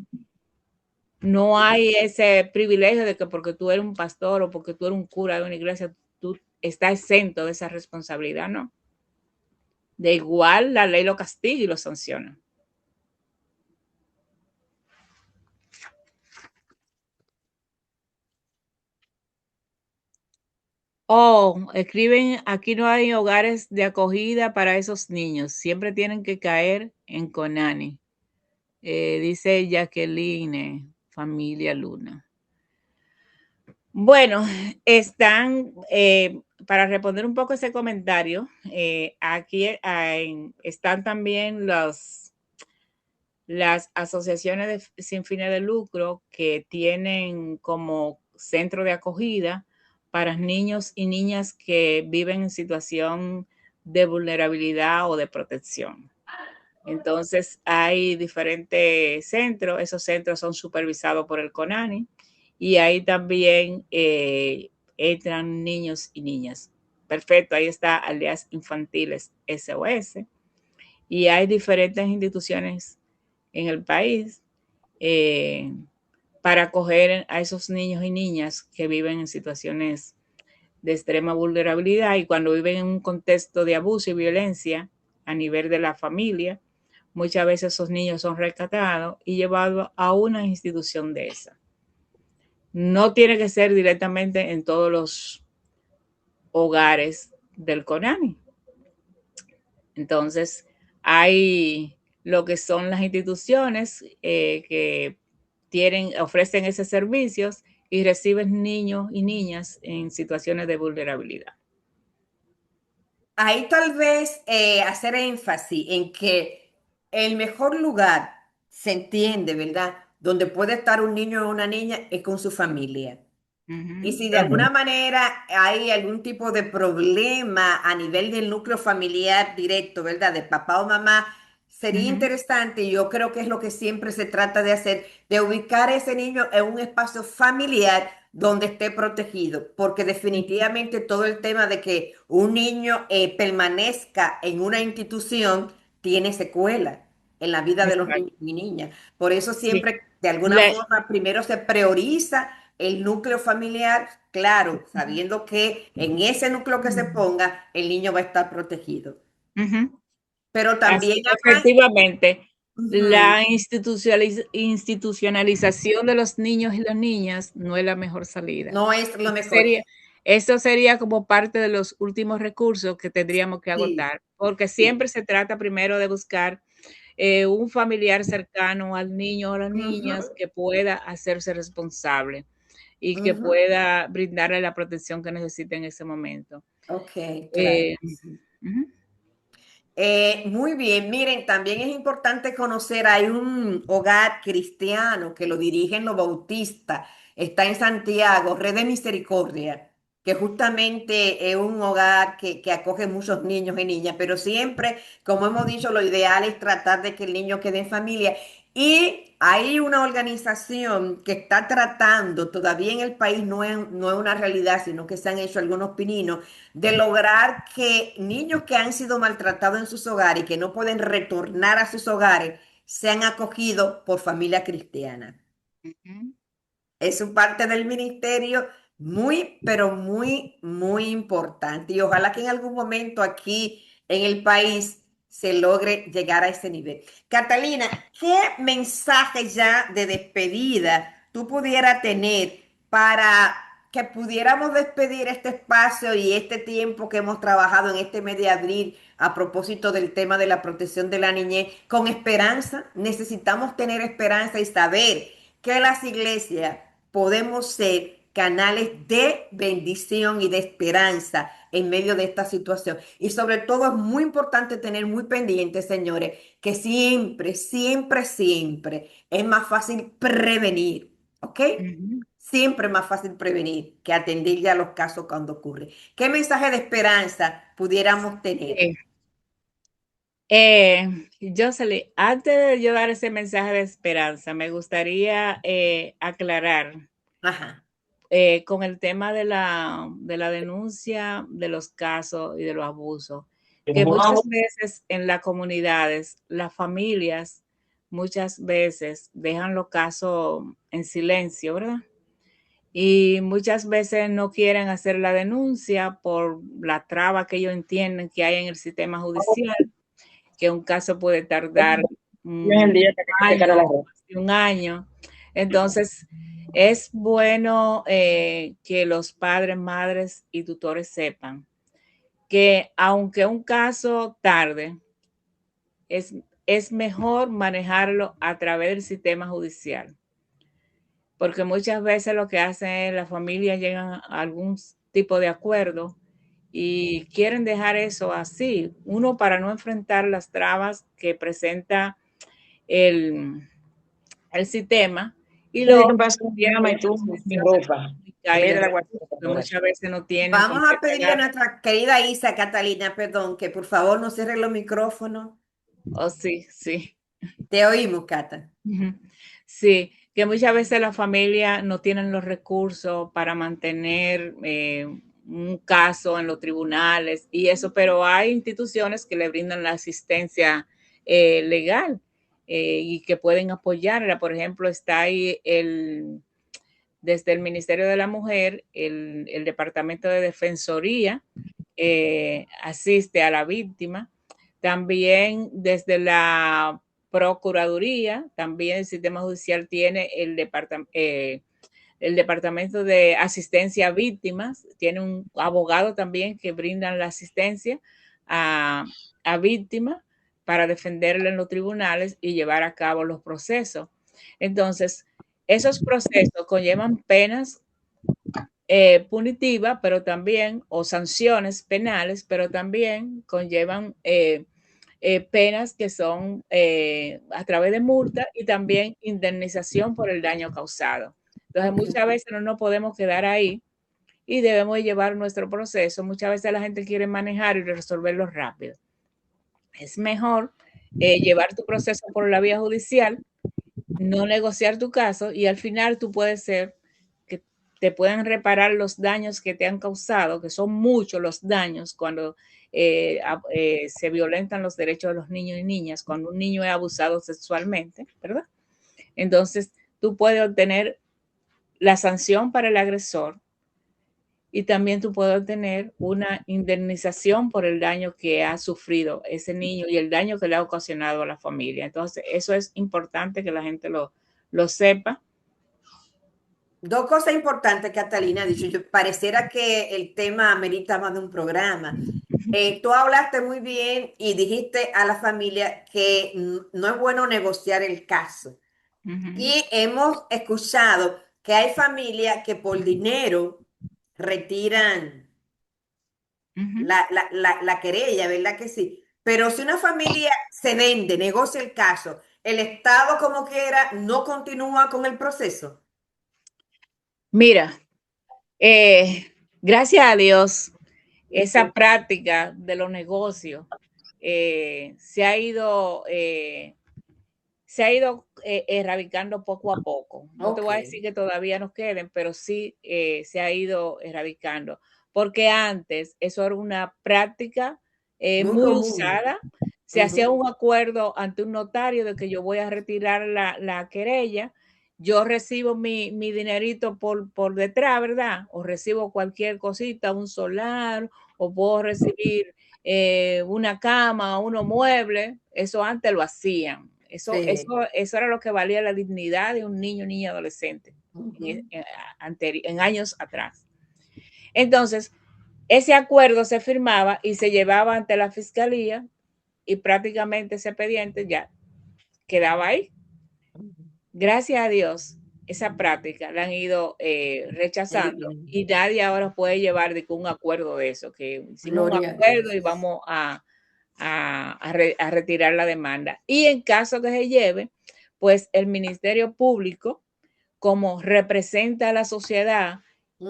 no hay ese privilegio de que porque tú eres un pastor o porque tú eres un cura de una iglesia, tú estás exento de esa responsabilidad, ¿no? De igual, la ley lo castiga y lo sanciona. Oh, escriben, aquí no hay hogares de acogida para esos niños, siempre tienen que caer en Conani. Dice Jacqueline, familia Luna. Bueno, están, para responder un poco ese comentario, aquí están también las asociaciones sin fines de lucro que tienen como centro de acogida para niños y niñas que viven en situación de vulnerabilidad o de protección. Entonces hay diferentes centros, esos centros son supervisados por el CONANI y ahí también entran niños y niñas. Perfecto, ahí está Aldeas Infantiles SOS y hay diferentes instituciones en el país para acoger a esos niños y niñas que viven en situaciones de extrema vulnerabilidad y cuando viven en un contexto de abuso y violencia a nivel de la familia, muchas veces esos niños son rescatados y llevados a una institución de esa. No tiene que ser directamente en todos los hogares del CONANI. Entonces, hay lo que son las instituciones que ofrecen esos servicios y reciben niños y niñas en situaciones de vulnerabilidad. Ahí tal vez hacer énfasis en que el mejor lugar se entiende, ¿verdad? Donde puede estar un niño o una niña es con su familia. Y Ujú. si de alguna manera hay algún tipo de problema a nivel del núcleo familiar directo, ¿verdad? De papá o mamá, sería Ujú. interesante, y yo creo que es lo que siempre se trata de hacer, de ubicar a ese niño en un espacio familiar donde esté protegido, porque definitivamente todo el tema de que un niño permanezca en una institución tiene secuela en la vida de los Exacto. niños y niñas. Por eso Sí. siempre, de alguna Le- forma, primero se prioriza el núcleo familiar, claro, sabiendo que en ese núcleo que se ponga, el niño va a estar protegido. Ujú. Pero Así, también hay, efectivamente, ujú, la institucionalización de los niños y las niñas no es la mejor salida. no es lo Eso mejor. sería, eso sería como parte de los últimos recursos que tendríamos que Sí, agotar, porque sí, siempre se trata primero de buscar un familiar cercano al niño o a las niñas Ujú, que pueda hacerse responsable y que ujú. pueda brindarle la protección que necesite en ese momento. Ok, claro. Eh, ujú, Muy bien, miren, también es importante conocer, hay un hogar cristiano que lo dirigen los bautistas, está en Santiago, Red de Misericordia, que justamente es un hogar que acoge muchos niños y niñas, pero siempre, como hemos dicho, lo ideal es tratar de que el niño quede en familia. Y hay una organización que está tratando, todavía en el país no es una realidad, sino que se han hecho algunos pininos de lograr que niños que han sido maltratados en sus hogares y que no pueden retornar a sus hogares sean acogidos por familia cristiana. ujú. Es un parte del ministerio muy, pero muy, muy importante. Y ojalá que en algún momento aquí en el país se logre llegar a ese nivel. Catalina, ¿qué mensaje ya de despedida tú pudieras tener para que pudiéramos despedir este espacio y este tiempo que hemos trabajado en este mes de abril a propósito del tema de la protección de la niñez con esperanza? Necesitamos tener esperanza y saber que las iglesias podemos ser canales de bendición y de esperanza en medio de esta situación. Y sobre todo es muy importante tener muy pendiente, señores, que siempre, siempre, siempre es más fácil prevenir, ¿ok? Ujú. Siempre es más fácil prevenir que atender ya los casos cuando ocurre. ¿Qué mensaje de esperanza pudiéramos tener? Sí. Jocelyn, antes de yo dar ese mensaje de esperanza, me gustaría aclarar Ajá. con el tema de la denuncia de los casos y de los abusos, que muchas veces en las comunidades, las familias muchas veces dejan los casos en silencio, ¿verdad? Y muchas veces no quieren hacer la denuncia por la traba que ellos entienden que hay en el sistema judicial, que un caso puede tardar En el un día que te cara año, la ropa. más de un año. Entonces, es bueno que los padres, madres y tutores sepan que aunque un caso tarde, es, es mejor manejarlo a través del sistema judicial, porque muchas veces lo que hacen es las familias llegan a algún tipo de acuerdo y quieren dejar eso así, uno para no enfrentar las trabas que presenta el, el sistema y Yo lo que paso mi también cama por y tú, la mi situación ropa. económica y de Mira la recursos guachita que por ahí. muchas veces no tienen con Vamos qué a pedirle a pagar. nuestra querida Isa, Catalina, perdón, que por favor no cierre los micrófonos. Oh, sí, sí. Te oímos, Cata. Ujú. Sí, que muchas veces la familia no tienen los recursos para mantener un caso en los tribunales y eso, pero hay instituciones que le brindan la asistencia legal y que pueden apoyarla. Por ejemplo, está ahí desde el Ministerio de la Mujer, el Departamento de Defensoría asiste a la víctima. También desde la Procuraduría, también el sistema judicial tiene el Departamento de Asistencia a Víctimas, tiene un abogado también que brindan la asistencia a, a víctimas para defenderle en los tribunales y llevar a cabo los procesos. Entonces, esos procesos conllevan penas punitivas, pero también, o sanciones penales, pero también conllevan penas que son a través de multa y también indemnización por el daño causado. Entonces, Ok. muchas veces no nos podemos quedar ahí y debemos llevar nuestro proceso. Muchas veces la gente quiere manejar y resolverlo rápido. Es mejor llevar tu proceso por la vía judicial, no negociar tu caso y al final tú puedes ser que te puedan reparar los daños que te han causado, que son muchos los daños cuando se violentan los derechos de los niños y niñas, cuando un niño es abusado sexualmente, ¿verdad? Entonces, tú puedes obtener la sanción para el agresor y también tú puedes obtener una indemnización por el daño que ha sufrido ese niño y el daño que le ha ocasionado a la familia. Entonces, eso es importante que la gente lo sepa. Dos cosas importantes, Catalina ha dicho. Yo, pareciera que el tema amerita más de un programa. Tú hablaste muy bien y dijiste a la familia que no es bueno negociar el caso. Ujú, Y hemos escuchado que hay familias que por dinero retiran ujú. la querella, ¿verdad que sí? Pero si una familia se vende, negocia el caso, el Estado como quiera no continúa con el proceso. Mira, gracias a Dios, esa práctica de los negocios se ha ido erradicando poco a poco. No te Ok, voy a decir que todavía nos queden, pero sí se ha ido erradicando, porque antes eso era una práctica muy muy común. usada. Se hacía Ujú. un acuerdo ante un notario de que yo voy a retirar la querella, yo recibo mi dinerito por detrás, ¿verdad? O recibo cualquier cosita, un solar, o puedo recibir una cama, unos muebles, eso antes lo hacían. Sí. Eso era lo que valía la dignidad de un niño, niña, adolescente Ujú. en años atrás. Entonces, ese acuerdo se firmaba y se llevaba ante la fiscalía y prácticamente ese expediente ya quedaba ahí. Gracias a Dios, esa práctica la han ido rechazando y Eliminando. nadie ahora puede llevar de un acuerdo de eso, que hicimos un Gloria a acuerdo Dios. y vamos a retirar la demanda. Y en caso que se lleve, pues el Ministerio Público, como representa a la sociedad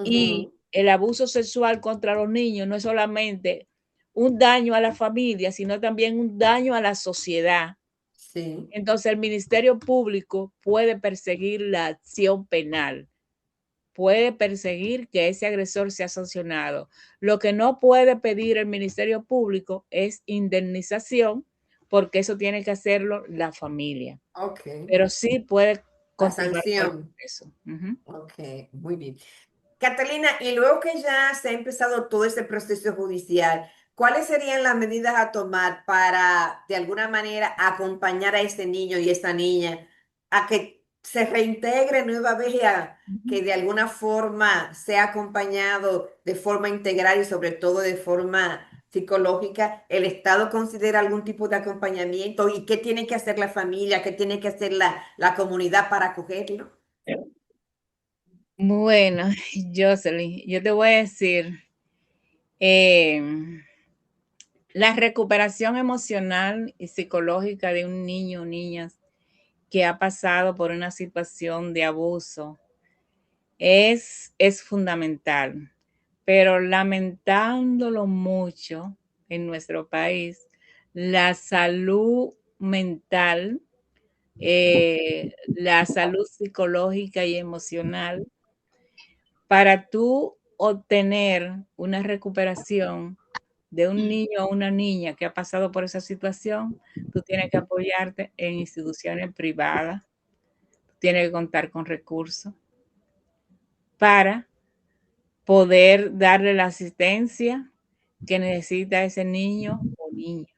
y Ujú. el abuso sexual contra los niños no es solamente un daño a la familia, sino también un daño a la sociedad. Sí. Entonces el Ministerio Público puede perseguir la acción penal, puede perseguir que ese agresor sea sancionado. Lo que no puede pedir el Ministerio Público es indemnización, porque eso tiene que hacerlo la familia, Ok. pero sí puede La continuar con el sanción. proceso. Ujú. Ok, muy bien. Catalina, y luego que ya se ha empezado todo ese proceso judicial, ¿cuáles serían las medidas a tomar para, de alguna manera, acompañar a ese niño y esa niña a que se reintegre nueva vez y a que de alguna forma sea acompañado de forma integral y sobre todo de forma psicológica? ¿El Estado considera algún tipo de acompañamiento? ¿Y qué tiene que hacer la familia? ¿Qué tiene que hacer la comunidad para acogerlo? Bueno, Jocelyn, yo te voy a decir, eh, la recuperación emocional y psicológica de un niño o niña que ha pasado por una situación de abuso es fundamental, pero lamentándolo mucho en nuestro país, la salud mental, la salud psicológica y emocional, para tú obtener una recuperación de un niño o una niña que ha pasado por esa situación, tú tienes que apoyarte en instituciones privadas, tienes que contar con recursos para poder darle la asistencia que necesita ese niño o niña.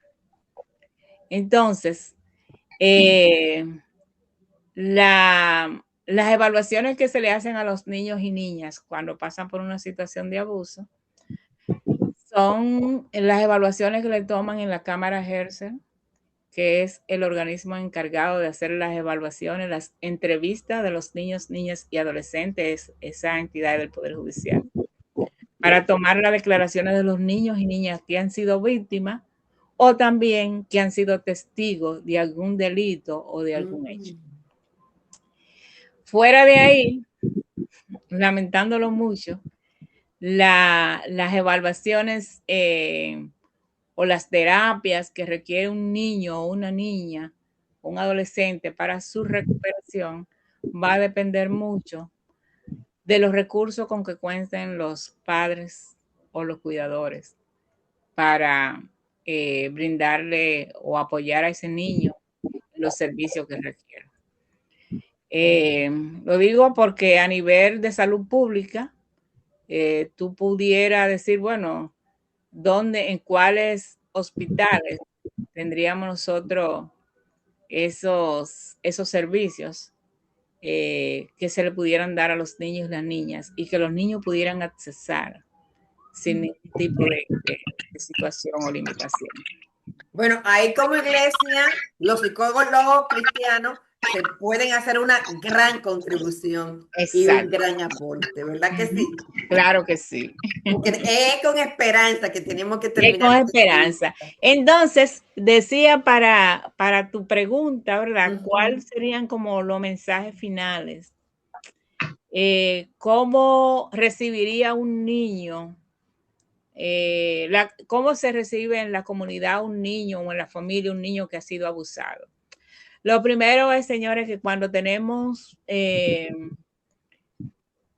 Entonces, eh, las evaluaciones que se le hacen a los niños y niñas cuando pasan por una situación de abuso son las evaluaciones que le toman en la Cámara Herser, que es el organismo encargado de hacer las evaluaciones, las entrevistas de los niños, niñas y adolescentes, esa entidad del Poder Judicial, para tomar las declaraciones de los niños y niñas que han sido víctimas o también que han sido testigos de algún delito o de algún hecho. Mm. Fuera de ahí, lamentándolo mucho, las evaluaciones o las terapias que requiere un niño o una niña, un adolescente para su recuperación, va a depender mucho de los recursos con que cuenten los padres o los cuidadores para brindarle o apoyar a ese niño en los servicios que requiere. Lo digo porque a nivel de salud pública, tú pudieras decir, bueno, ¿dónde, en cuáles hospitales tendríamos nosotros esos servicios que se le pudieran dar a los niños y las niñas y que los niños pudieran accesar? sin ningún tipo de situación o limitación. Bueno, ahí como iglesia, los psicólogos cristianos se pueden hacer una gran contribución y un Exacto. gran aporte, ¿verdad que sí? Claro que sí. Porque es con esperanza que tenemos que Es terminar con esta esperanza. entrevista. Entonces, decía para tu pregunta, ¿verdad? Ujú. ¿Cuáles serían como los mensajes finales? ¿Cómo recibiría un niño? ¿Cómo se recibe en la comunidad un niño o en la familia un niño que ha sido abusado? Lo primero es, señores, que cuando tenemos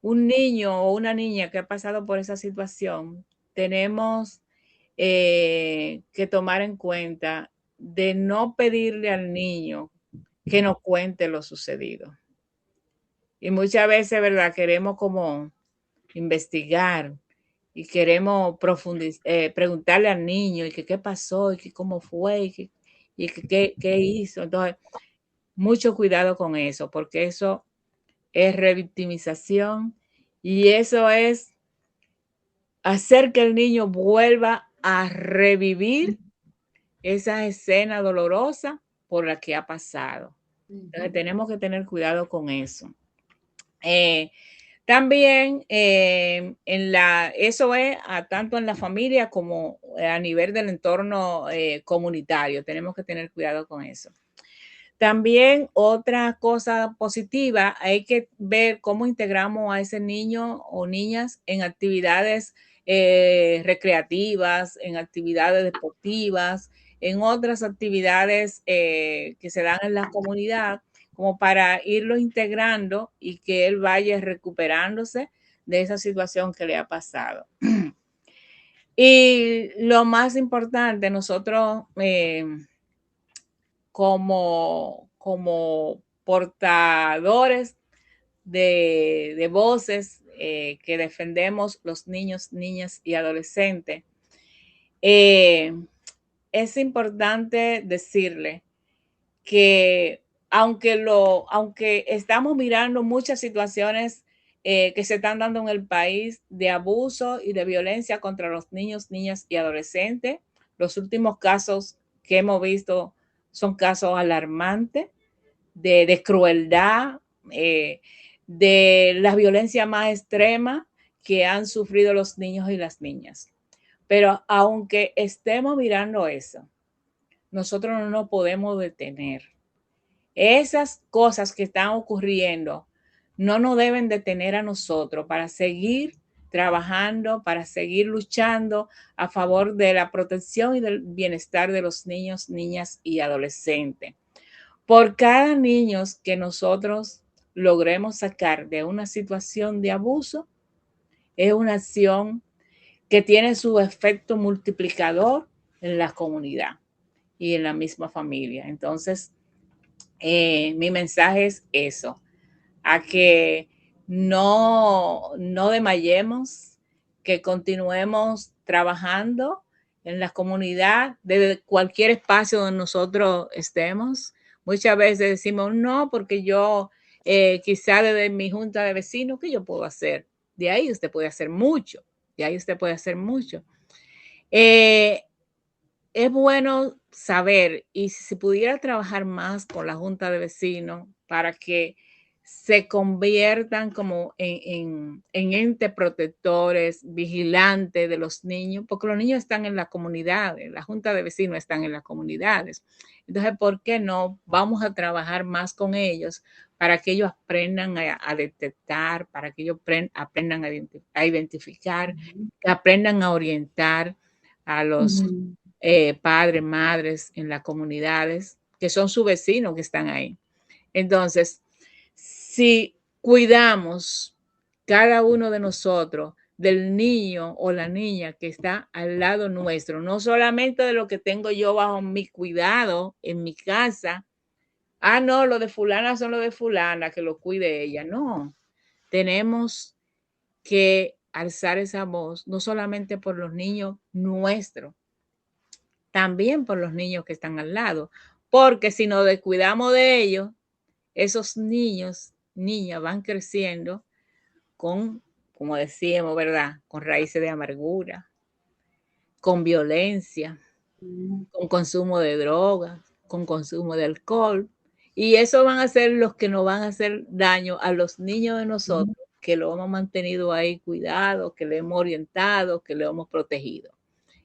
un niño o una niña que ha pasado por esa situación, tenemos que tomar en cuenta de no pedirle al niño que nos cuente lo sucedido. Y muchas veces, ¿verdad? Queremos como investigar y queremos preguntarle al niño y que qué pasó y que cómo fue y que qué hizo. Entonces, mucho cuidado con eso, porque eso es revictimización y eso es hacer que el niño vuelva a revivir esa escena dolorosa por la que ha pasado. Entonces, tenemos que tener cuidado con eso. También eso es tanto en la familia como a nivel del entorno comunitario. Tenemos que tener cuidado con eso. También otra cosa positiva, hay que ver cómo integramos a ese niño o niñas en actividades recreativas, en actividades deportivas, en otras actividades que se dan en la comunidad, como para irlo integrando y que él vaya recuperándose de esa situación que le ha pasado. Y lo más importante, nosotros como portadores de voces que defendemos los niños, niñas y adolescentes, es importante decirle que aunque estamos mirando muchas situaciones que se están dando en el país de abuso y de violencia contra los niños, niñas y adolescentes, los últimos casos que hemos visto son casos alarmantes de crueldad, de la violencia más extrema que han sufrido los niños y las niñas. Pero aunque estemos mirando eso, nosotros no nos podemos detener. Esas cosas que están ocurriendo no nos deben detener a nosotros para seguir trabajando, para seguir luchando a favor de la protección y del bienestar de los niños, niñas y adolescentes. Por cada niño que nosotros logremos sacar de una situación de abuso, es una acción que tiene su efecto multiplicador en la comunidad y en la misma familia. Entonces, mi mensaje es eso, a que no desmayemos, que continuemos trabajando en la comunidad, desde cualquier espacio donde nosotros estemos. Muchas veces decimos, no, porque yo quizá desde mi junta de vecinos, ¿qué yo puedo hacer? De ahí usted puede hacer mucho, de ahí usted puede hacer mucho. Es bueno saber y si se pudiera trabajar más con la junta de vecinos para que se conviertan como en entes protectores, vigilantes de los niños, porque los niños están en las comunidades, la junta de vecinos están en las comunidades. Entonces, ¿por qué no? Vamos a trabajar más con ellos para que ellos aprendan a detectar, para que ellos aprendan a identificar, que aprendan a orientar a los padres, madres en las comunidades, que son sus vecinos que están ahí. Entonces, si cuidamos cada uno de nosotros del niño o la niña que está al lado nuestro, no solamente de lo que tengo yo bajo mi cuidado en mi casa, no, lo de fulana son lo de fulana, que lo cuide ella, no, tenemos que alzar esa voz, no solamente por los niños nuestros, también por los niños que están al lado, porque si nos descuidamos de ellos, esos niños, niñas van creciendo con como decíamos, ¿verdad? Con raíces de amargura, con violencia, con consumo de drogas, con consumo de alcohol. Y eso van a ser los que nos van a hacer daño a los niños de nosotros, que lo hemos mantenido ahí cuidado, que le hemos orientado, que le hemos protegido.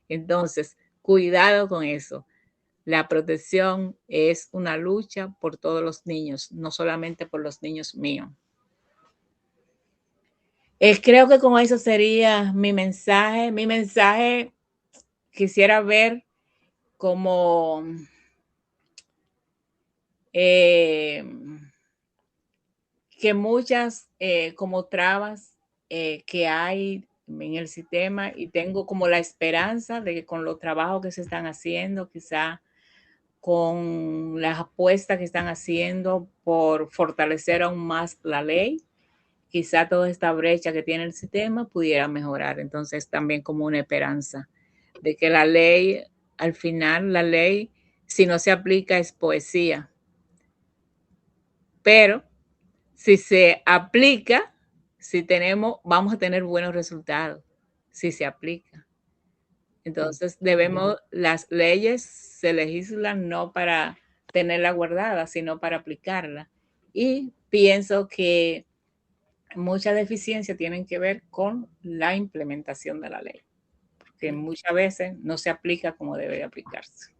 Entonces, cuidado con eso. La protección es una lucha por todos los niños, no solamente por los niños míos. Creo que con eso sería mi mensaje. Mi mensaje quisiera ver como que muchas como trabas que hay en el sistema, y tengo como la esperanza de que con los trabajos que se están haciendo, quizá con las apuestas que están haciendo por fortalecer aún más la ley, quizá toda esta brecha que tiene el sistema pudiera mejorar. Entonces también como una esperanza de que la ley, al final la ley, si no se aplica es poesía, pero si se aplica, si tenemos, vamos a tener buenos resultados, si se aplica. Entonces debemos, las leyes se legislan no para tenerla guardada, sino para aplicarla. Y pienso que muchas deficiencias tienen que ver con la implementación de la ley, porque muchas veces no se aplica como debe aplicarse.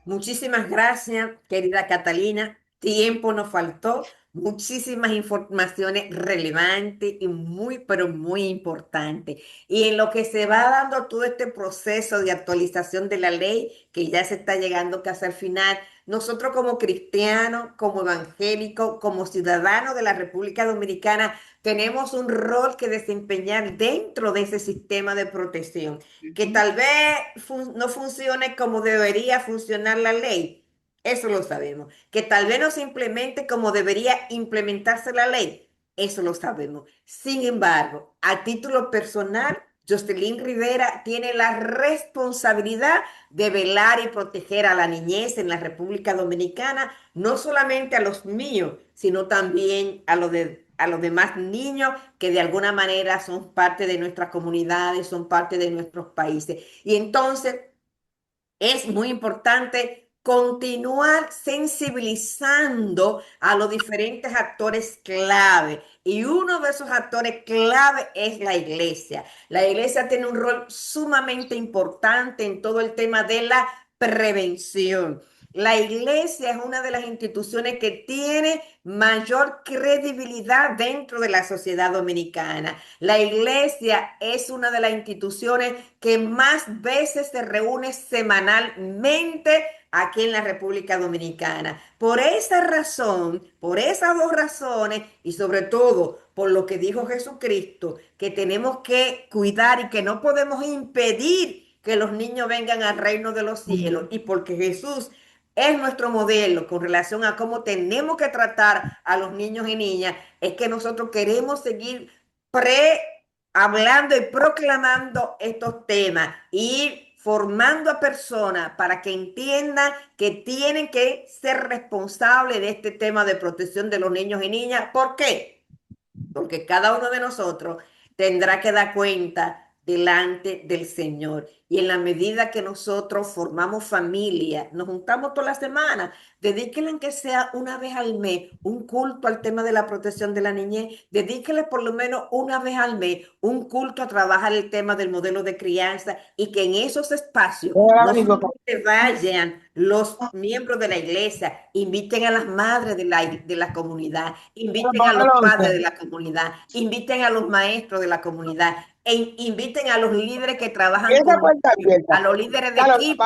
Muchísimas gracias, querida Catalina. Tiempo nos faltó, muchísimas informaciones relevantes y muy, pero muy importantes. Y en lo que se va dando todo este proceso de actualización de la ley, que ya se está llegando casi al final, nosotros como cristianos, como evangélicos, como ciudadanos de la República Dominicana, tenemos un rol que desempeñar dentro de ese sistema de protección que tal vez no funcione como debería funcionar la ley. Eso lo sabemos. Que tal vez no se implemente como debería implementarse la ley. Eso lo sabemos. Sin embargo, a título personal, Jocelyn Rivera tiene la responsabilidad de velar y proteger a la niñez en la República Dominicana, no solamente a los míos, sino también a los demás niños que de alguna manera son parte de nuestras comunidades, son parte de nuestros países. Y entonces es muy importante continuar sensibilizando a los diferentes actores clave. Y uno de esos actores clave es la iglesia. La iglesia tiene un rol sumamente importante en todo el tema de la prevención. La iglesia es una de las instituciones que tiene mayor credibilidad dentro de la sociedad dominicana. La iglesia es una de las instituciones que más veces se reúne semanalmente aquí en la República Dominicana. Por esa razón, por esas dos razones y sobre todo por lo que dijo Jesucristo, que tenemos que cuidar y que no podemos impedir que los niños vengan al reino de los cielos, y porque Jesús es nuestro modelo con relación a cómo tenemos que tratar a los niños y niñas, es que nosotros queremos seguir hablando y proclamando estos temas y formando a personas para que entiendan que tienen que ser responsables de este tema de protección de los niños y niñas. ¿Por qué? Porque cada uno de nosotros tendrá que dar cuenta delante del Señor. Y en la medida que nosotros formamos familia, nos juntamos toda la semana, dedíquenle que sea una vez al mes un culto al tema de la protección de la niñez, dedíquenle por lo menos una vez al mes un culto a trabajar el tema del modelo de crianza, y que en esos espacios no solamente vayan los miembros de la iglesia, inviten a las madres de la comunidad, inviten a los padres de la comunidad, inviten a los maestros de la comunidad, e inviten a los líderes que trabajan con a los líderes de equipo,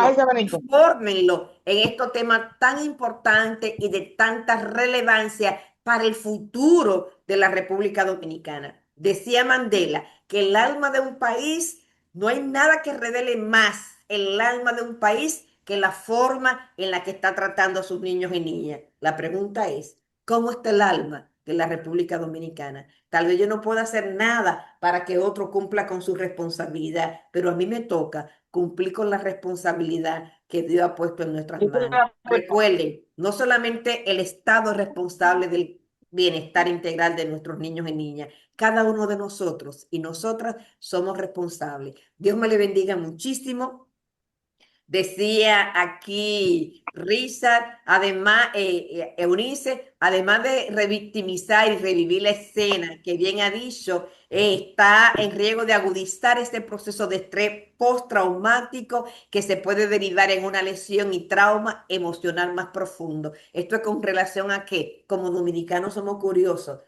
fórmenlo en estos temas tan importantes y de tanta relevancia para el futuro de la República Dominicana. Decía Mandela que el alma de un país, no hay nada que revele más el alma de un país que la forma en la que está tratando a sus niños y niñas. La pregunta es, ¿cómo está el alma de la República Dominicana? Tal vez yo no pueda hacer nada para que otro cumpla con su responsabilidad, pero a mí me toca cumplir con la responsabilidad que Dios ha puesto en nuestras manos. Recuerden, no solamente el Estado es responsable bienestar integral de nuestros niños y niñas. Cada uno de nosotros y nosotras somos responsables. Dios me le bendiga muchísimo. Decía aquí Richard, además, Eunice, además de revictimizar y revivir la escena, que bien ha dicho, está en riesgo de agudizar este proceso de estrés postraumático que se puede derivar en una lesión y trauma emocional más profundo. Esto es con relación a que, como dominicanos somos curiosos,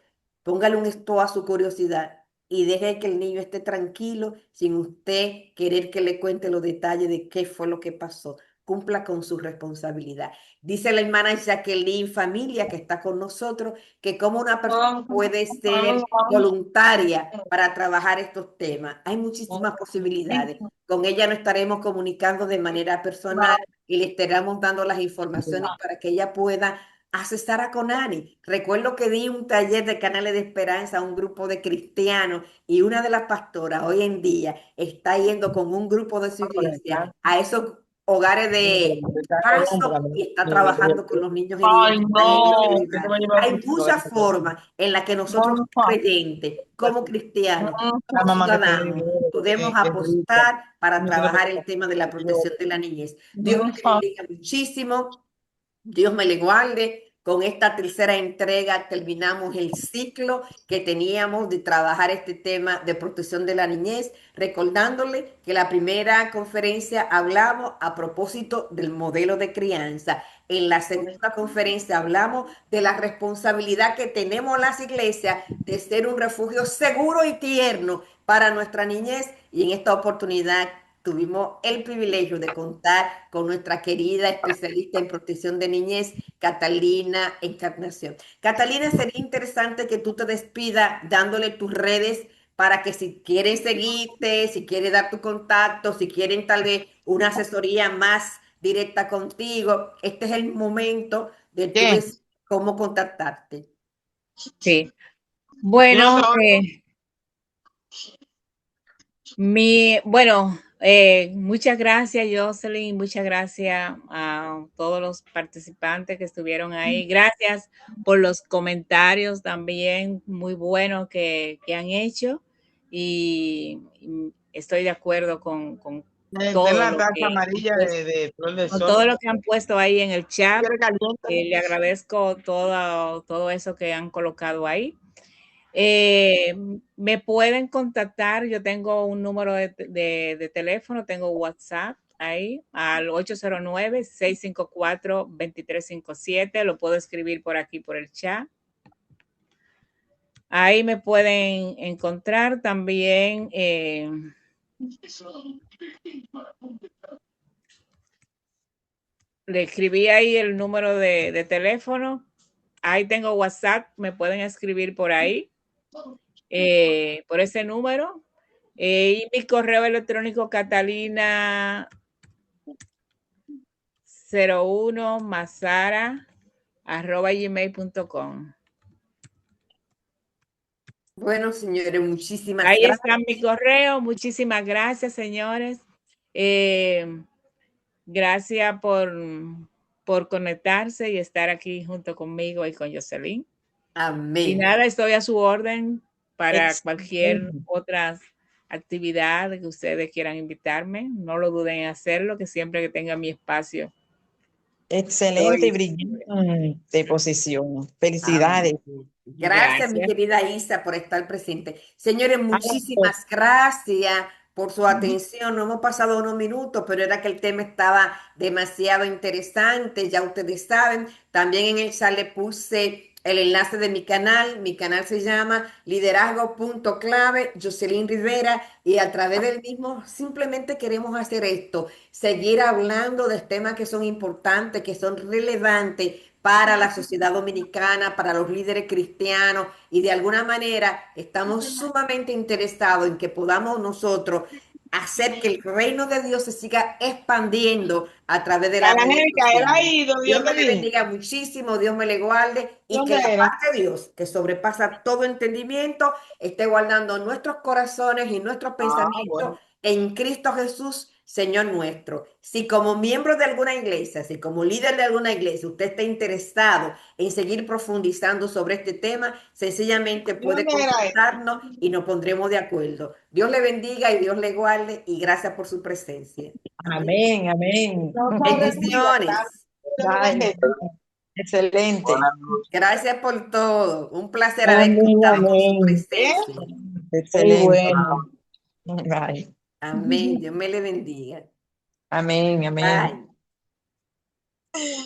póngale un esto a su curiosidad y deje que el niño esté tranquilo sin usted querer que le cuente los detalles de qué fue lo que pasó. Cumpla con su responsabilidad. Dice la hermana Jacqueline Familia, que está con nosotros, que como una persona puede ser voluntaria para trabajar estos temas. Hay muchísimas posibilidades. Con ella nos estaremos comunicando de manera personal y le estaremos dando las informaciones para que ella pueda accesar a Conani. Recuerdo que di un taller de canales de esperanza a un grupo de cristianos y una de las pastoras hoy en día está yendo con un grupo de su iglesia a esos hogares de paso y está trabajando con los niños y niñas Ay, que están en ese no, que se lugar. va a llevar Hay contigo. muchas formas en las que nosotros creyentes, como cristianos, La como mamá que tiene ciudadanos, dinero, podemos que es rica. apostar para No tiene trabajar el problema. tema de la Yo, protección de la niñez. Dios me bendiga muchísimo. Dios me le guarde. Con esta tercera entrega terminamos el ciclo que teníamos de trabajar este tema de protección de la niñez, recordándole que la primera conferencia hablamos a propósito del modelo de crianza. En la segunda conferencia hablamos de la responsabilidad que tenemos las iglesias de ser un refugio seguro y tierno para nuestra niñez y en esta oportunidad tuvimos el privilegio de contar con nuestra querida especialista en protección de niñez, Catalina Encarnación. Catalina, sería interesante que tú te despidas dándole tus redes para que si quieren seguirte, si quieren dar tu contacto, si quieren tal vez una asesoría más directa contigo, este es el momento de tú ¿qué? decir cómo contactarte. Sí. Yo no Bueno, sé. muchas gracias, Jocelyn, muchas gracias a todos los participantes que estuvieron ahí. Gracias por los comentarios también muy buenos que han hecho y estoy de acuerdo con Ten todo la lo taza que han amarilla puesto, de Flor del con todo Sol. lo que han puesto ahí en el chat. ¿Quiere caliente? Le agradezco todo eso que han colocado ahí. Me pueden contactar, yo tengo un número de teléfono, tengo WhatsApp ahí al 809-654-2357, lo puedo escribir por aquí por el chat. Ahí me pueden encontrar también. Le escribí ahí el número de teléfono. Ahí tengo WhatsApp, me pueden escribir por ahí, por ese número. Y mi correo electrónico catalina01mazara@gmail.com. Bueno, señores, muchísimas Ahí está gracias. mi correo. Muchísimas gracias, señores. Gracias por conectarse y estar aquí junto conmigo y con Jocelyn. Y Amén. nada, estoy a su orden para cualquier Excelente. otra actividad que ustedes quieran invitarme. No lo duden en hacerlo, que siempre que tenga mi espacio. Excelente y Estoy brillante posición. Felicidades. Amén. Gracias, mi Gracias. querida Isa, por estar presente. Señores, Ah, pues, muchísimas gracias por su atención. No hemos pasado unos minutos, pero era que el tema estaba demasiado interesante, ya ustedes saben. También en el chat le puse el enlace de mi canal. Mi canal se llama Liderazgo.clave, Jocelyn Rivera, y a través del mismo simplemente queremos hacer esto, seguir hablando de temas que son importantes, que son relevantes para la sociedad dominicana, para los líderes cristianos, y de alguna manera estamos sumamente interesados en que podamos nosotros hacer que el reino de Dios se siga expandiendo a través de a las la redes Angélica, él ha sociales. ido, Dios Dios me te le dijo. bendiga muchísimo, Dios me le guarde y que ¿Dónde la era? paz de Dios, que sobrepasa todo entendimiento, esté guardando nuestros corazones y nuestros Ah, pensamientos bueno. en Cristo Jesús, Señor nuestro. Si como miembro de alguna iglesia, si como líder de alguna iglesia, usted está interesado en seguir profundizando sobre este tema, sencillamente puede contactarnos y nos pondremos de acuerdo. Dios le bendiga y Dios le guarde y gracias por su presencia. Amén, amén. Bendiciones. Bye. Excelente. Gracias por todo. Un placer haber Amén, contado con su amén. presencia. Qué Excelente. bueno. Bye. Amén. Dios me le bendiga. Amén, amén. Bye.